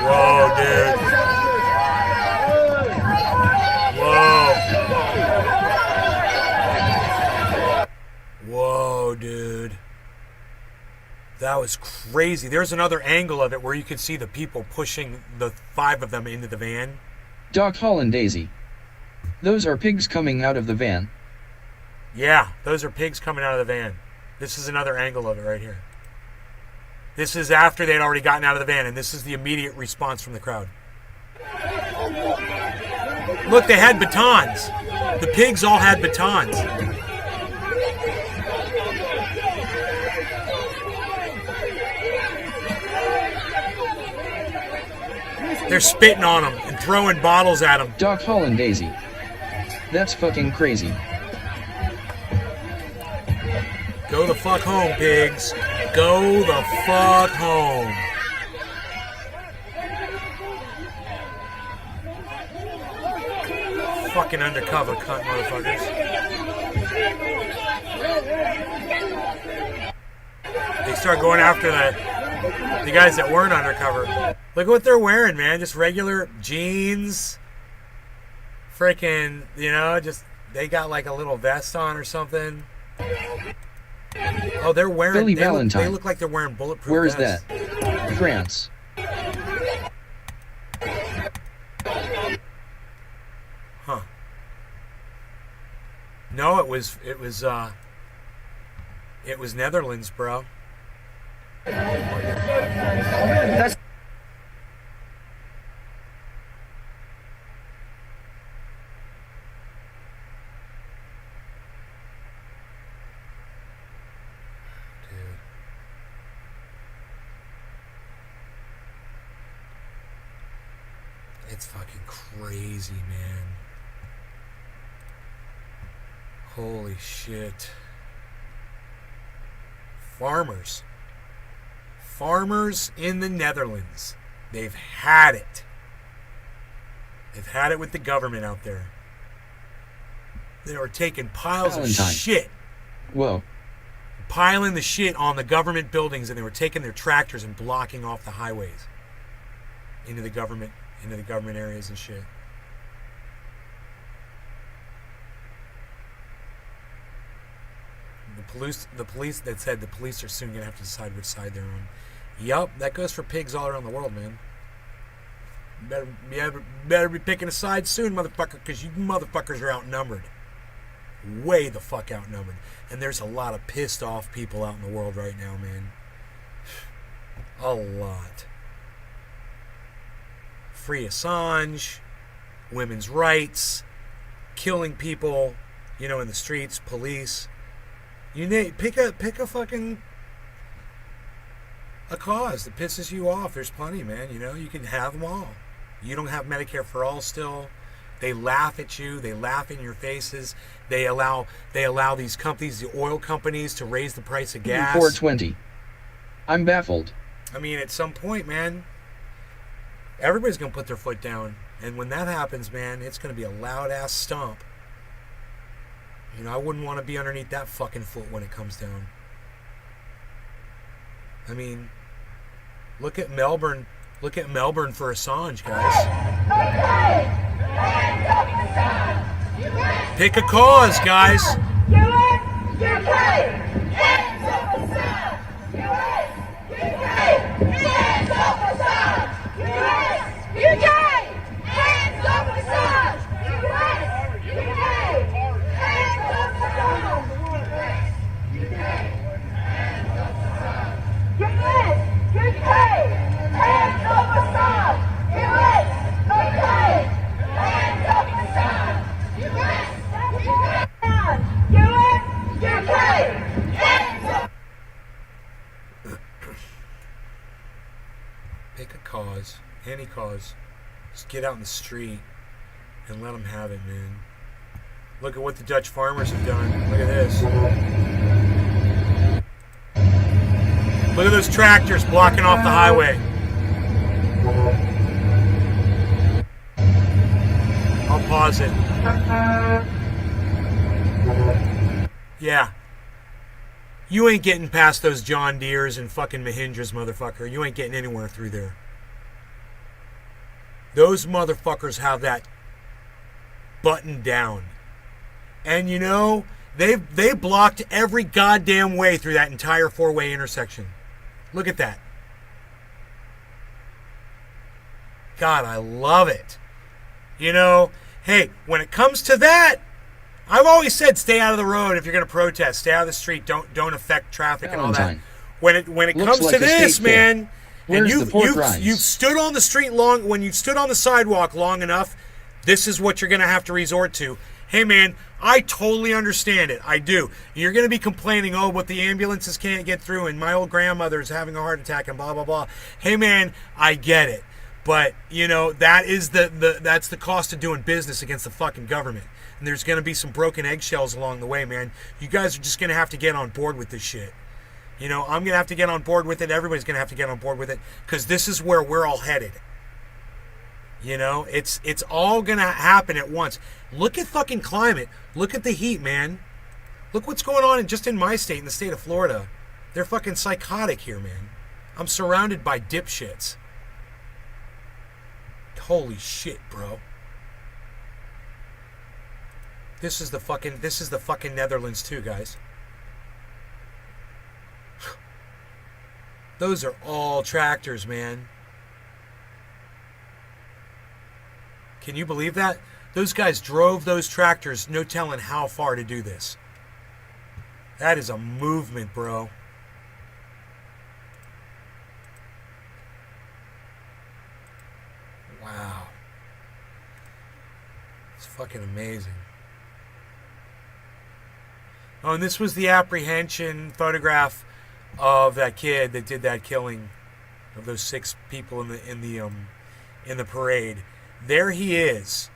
Whoa, dude. Whoa, dude. That was crazy. There's another angle of it where you could see the people pushing the 5 of them into the van. Doc Holland Daisy. Those are pigs coming out of the van. Yeah, those are pigs coming out of the van. This is another angle of it right here. This is after they'd already gotten out of the van, and this is the immediate response from the crowd. Look, they had batons. The pigs all had batons. They're spitting on them and throwing bottles at them. Doc Holland Daisy. That's fucking crazy. Go the fuck home, pigs. Go the fuck home. Fucking undercover cunt motherfuckers. They start going after the guys that weren't undercover. Look what they're wearing, man. Just regular jeans. Freaking, just they got like a little vest on or something. Oh, they're wearing. Billy They Valentine. look like they're wearing bulletproof Where is vests. that? France. Huh. No, it was Netherlands, bro. That's Dude. It's fucking crazy, man. Holy shit. Farmers. Farmers in the Netherlands. They've had it. They've had it with the government out there. They were taking piles Valentine. of shit, Whoa. piling the shit on the government buildings, and they were taking their tractors and blocking off the highways into the government areas and shit. The police that said the police are soon gonna have to decide which side they're on. Yup, that goes for pigs all around the world, man. Better be picking a side soon, motherfucker, because you motherfuckers are outnumbered. Way the fuck outnumbered. And there's a lot of pissed off people out in the world right now, man. A lot. Free Assange, women's rights, killing people, in the streets, police. Pick a fucking a cause that pisses you off. There's plenty, man. You can have them all. You don't have Medicare for all still. They laugh at you. They laugh in your faces. They allow these companies, the oil companies, to raise the price of gas. 420. I'm baffled. I mean, at some point, man, everybody's gonna put their foot down, and when that happens, man, it's gonna be a loud ass stomp. I wouldn't want to be underneath that fucking foot when it comes down. I mean, look at Melbourne. Look at Melbourne for Assange, guys. Pick a cause, guys. Pick a cause, any cause. Just get out in the street and let them have it, man. Look at what the Dutch farmers have done. Look at this. Look at those tractors blocking off the highway. I'll pause it. Yeah. You ain't getting past those John Deeres and fucking Mahindras, motherfucker. You ain't getting anywhere through there. Those motherfuckers have that buttoned down. And they blocked every goddamn way through that entire four-way intersection. Look at that. God, I love it. Hey, when it comes to that, I've always said stay out of the road if you're going to protest. Stay out of the street. Don't affect traffic and all that. Valentine. When it Looks comes like to a this, state fair. man, Where's and the pork rinds? you've stood on the street when you've stood on the sidewalk long enough, this is what you're going to have to resort to. Hey, man, I totally understand it. I do. You're going to be complaining, but the ambulances can't get through, and my old grandmother's having a heart attack, and blah, blah, blah. Hey, man, I get it. But, you know, that is that's the cost of doing business against the fucking government. And there's going to be some broken eggshells along the way, man. You guys are just going to have to get on board with this shit. You know, I'm going to have to get on board with it. Everybody's going to have to get on board with it, because this is where we're all headed. You know, it's all going to happen at once. Look at fucking climate. Look at the heat, man. Look what's going on just in my state, in the state of Florida. They're fucking psychotic here, man. I'm surrounded by dipshits. Holy shit, bro. This is the fucking Netherlands too, guys. Those are all tractors, man. Can you believe that? Those guys drove those tractors, no telling how far to do this. That is a movement, bro. Wow. It's fucking amazing. Oh, and this was the apprehension photograph of that kid that did that killing of those 6 people in the parade. There he is,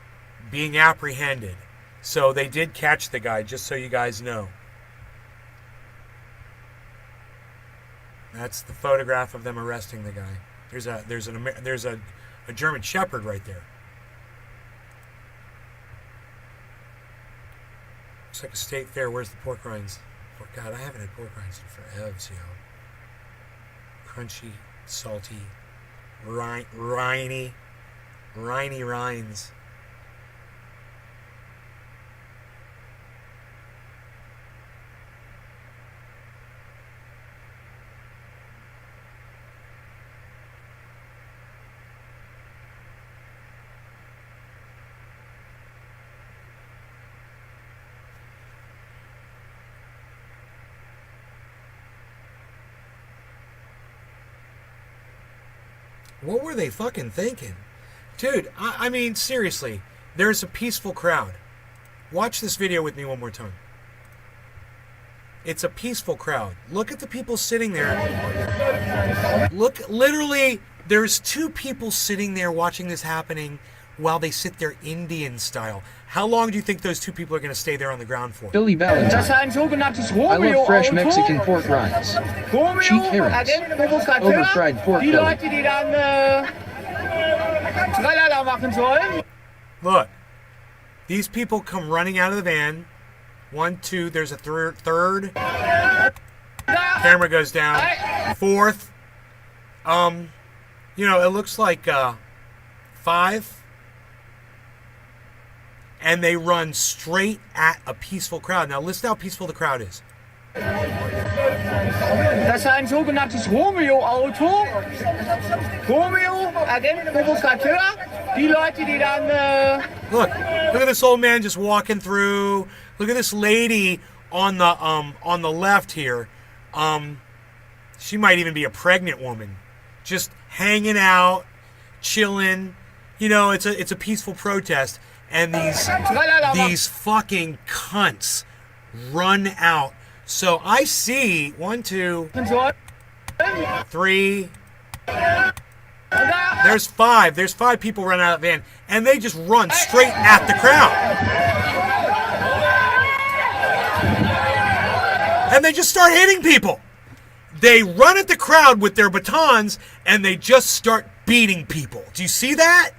being apprehended. So they did catch the guy, just so you guys know. That's the photograph of them arresting the guy. There's a German Shepherd right there. Looks like a state fair. Where's the pork rinds? Oh, God, I haven't had pork rinds in forever, yo. Crunchy, salty, rindy rinds. What were they fucking thinking? Dude, I mean, seriously, there's a peaceful crowd. Watch this video with me one more time. It's a peaceful crowd. Look at the people sitting there. Look, literally, there's 2 people sitting there watching this happening while they sit there Indian style. How long do you think those 2 people are going to stay there on the ground for? Billy Das ist Valentine. ein sogenanntes I love fresh Romeo-Auto. Mexican pork rinds. Romeo, cheap herrings, Agent, Provokateur. overfried pork Die belly. Leute, die dann Tralala machen sollen. Look, these people come running out of the van. 1, 2, there's a third. Camera goes down. 4th. You know, it looks like 5. And they run straight at a peaceful crowd. Now listen how peaceful the crowd is. Das ist ein sogenanntes Romeo-Auto. Romeo, Agent, Provokateur. Die Leute, die dann Look at this old man just walking through. Look at this lady on the left here. She might even be a pregnant woman, just hanging out, chilling. You know, it's a peaceful protest, and these fucking cunts run out. So I see 1, 2, 3. There's 5. There's 5 people running out of the van, and they just run straight at the crowd. And they just start hitting people. They run at the crowd with their batons, and they just start beating people. Do you see that?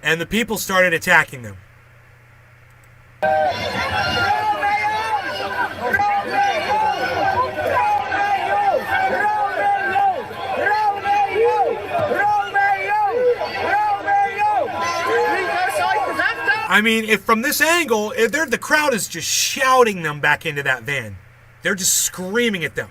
And the people started attacking them. I mean, if from this angle, the crowd is just shouting them back into that van. They're just screaming at them.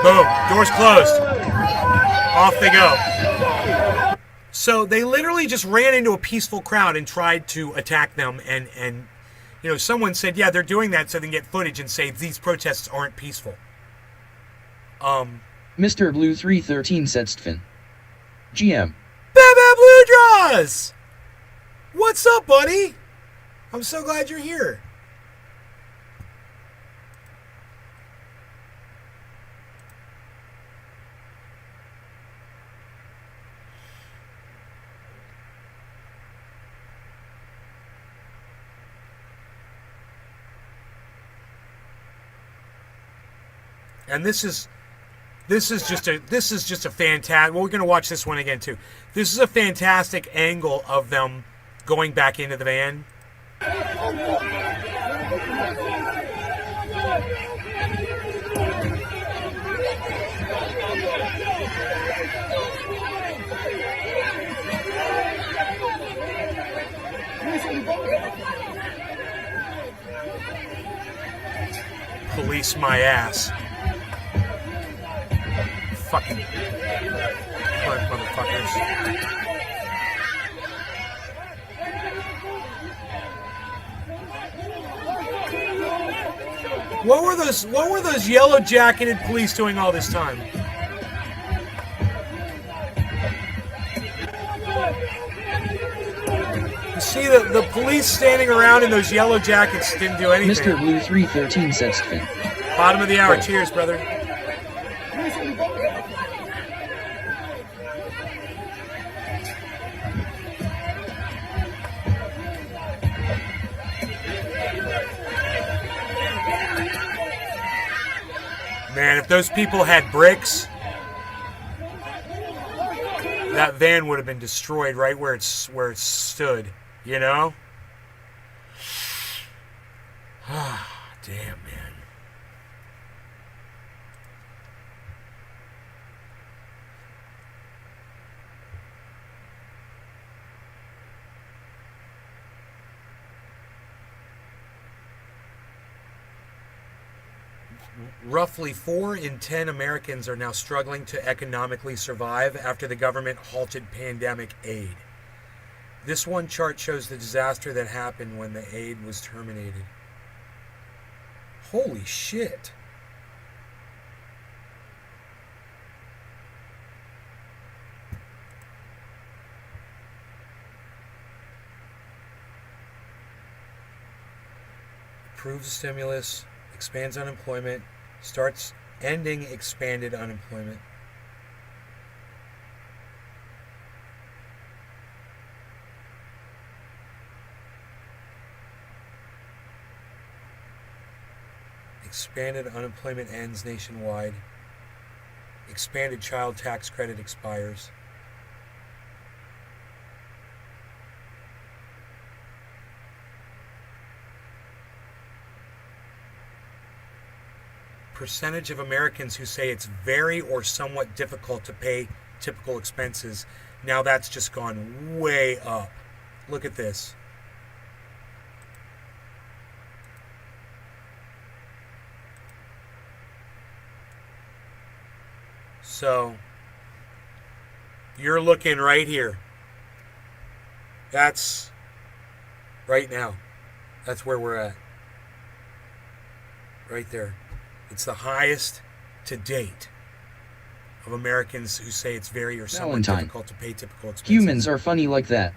Boom, doors closed. Off they go. So they literally just ran into a peaceful crowd and tried to attack them and You know, someone said, yeah, they're doing that so they can get footage and say these protests aren't peaceful. Mr. Blue 313 Setstfin. GM. Baba Blue Draws! What's up, buddy? I'm so glad you're here. And this is just a fantastic. Well, we're gonna watch this one again too. This is a fantastic angle of them going back into the van. Police my ass. Fucking cunt motherfuckers. What were those yellow jacketed police doing all this time? You see the police standing around in those yellow jackets didn't do anything. Mr. Blue 313 Setstfin. Bottom of the hour. Cheers, brother. Man, if those people had bricks, that van would have been destroyed right where it stood, you know? Damn, man. Roughly 4 in 10 Americans are now struggling to economically survive after the government halted pandemic aid. This one chart shows the disaster that happened when the aid was terminated. Holy shit. Approves stimulus, expands unemployment, starts ending expanded unemployment. Expanded unemployment ends nationwide. Expanded child tax credit expires. Percentage of Americans who say it's very or somewhat difficult to pay typical expenses. Now that's just gone way up. Look at this. So you're looking right here. That's right now. That's where we're at. Right there. It's the highest to date of Americans who say it's very or somewhat difficult to pay typical expenses. Humans are funny like that.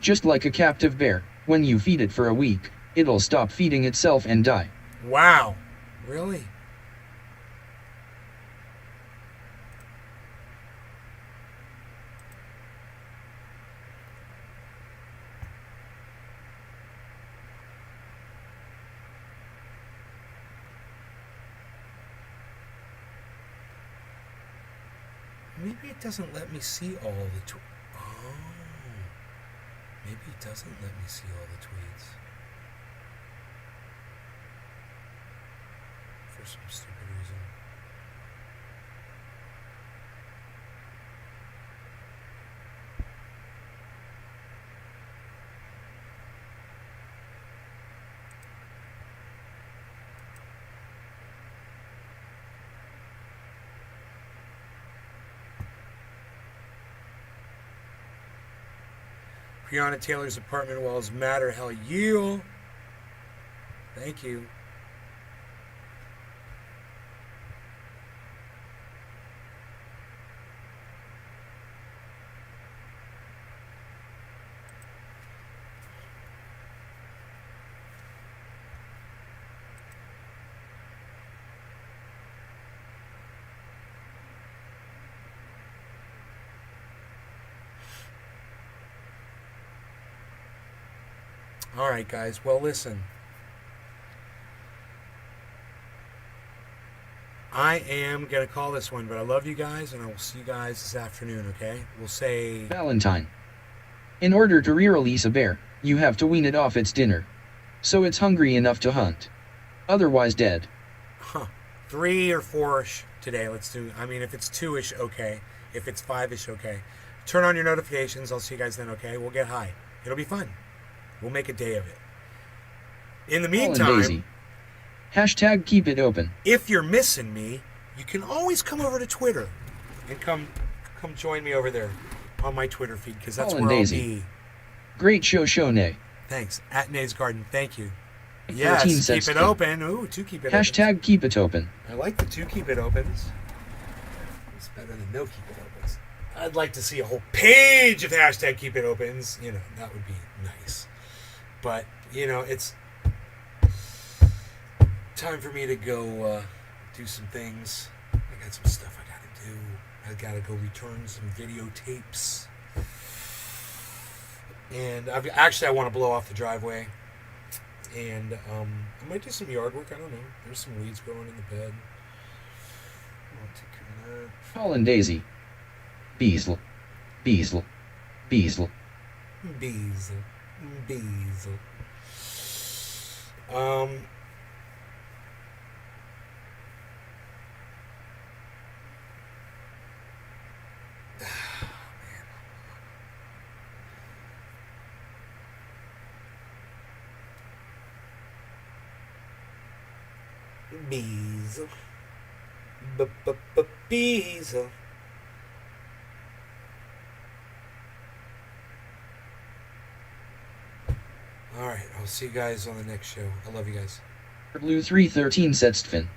Just like a captive bear, when you feed it for a week, it'll stop feeding itself and die. Wow. Really? Maybe it doesn't let me see all the tweets. Oh. Maybe it doesn't let me see all the tweets. For some stupid reason. Breonna Taylor's apartment walls matter. Hell yeah. Thank you. All right, guys. Well, listen. I am going to call this one, but I love you guys, and I will see you guys this afternoon, okay? We'll say... Valentine. In order to re-release a bear, you have to wean it off its dinner. So it's hungry enough to hunt. Otherwise dead. Huh. 3 or 4-ish today. Let's do... I mean, if it's 2-ish, okay. If it's 5-ish, okay. Turn on your notifications. I'll see you guys then, okay? We'll get high. It'll be fun. We'll make a day of it. In the meantime... Hashtag keep it open. If you're missing me, you can always come over to Twitter and come join me over there on my Twitter feed, because that's where I'll be. Great show, Nay. Thanks. At Nay's Garden. Thank you. 14 Yes, cents keep it open. Ooh, 2 keep it Hashtag opens. keep it open. I like the 2 keep it opens. It's better than no keep it opens. I'd like to see a whole page of hashtag keep it opens. You know, that would be nice. But, you know, it's time for me to go do some things. I got some stuff I gotta do. I gotta go return some videotapes. And I want to blow off the driveway. And I might do some yard work. I don't know. There's some weeds growing in the bed. I'll take care of that. Holland Daisy. Beasley. Beasley. Beasley. Beasley. Beasley. Beasley. Beasley. Alright, I'll see you guys on the next show. I love you guys. Blue 313 Setstfin.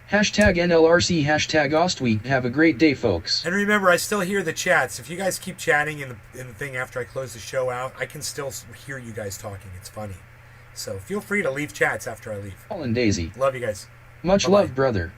Hashtag NLRC, hashtag Ostweek. Have a great day, folks. And remember, I still hear the chats. If you guys keep chatting in the thing after I close the show out, I can still hear you guys talking. It's funny. So feel free to leave chats after I leave. Holland Daisy. Love you guys. Much Bye-bye. love, brother.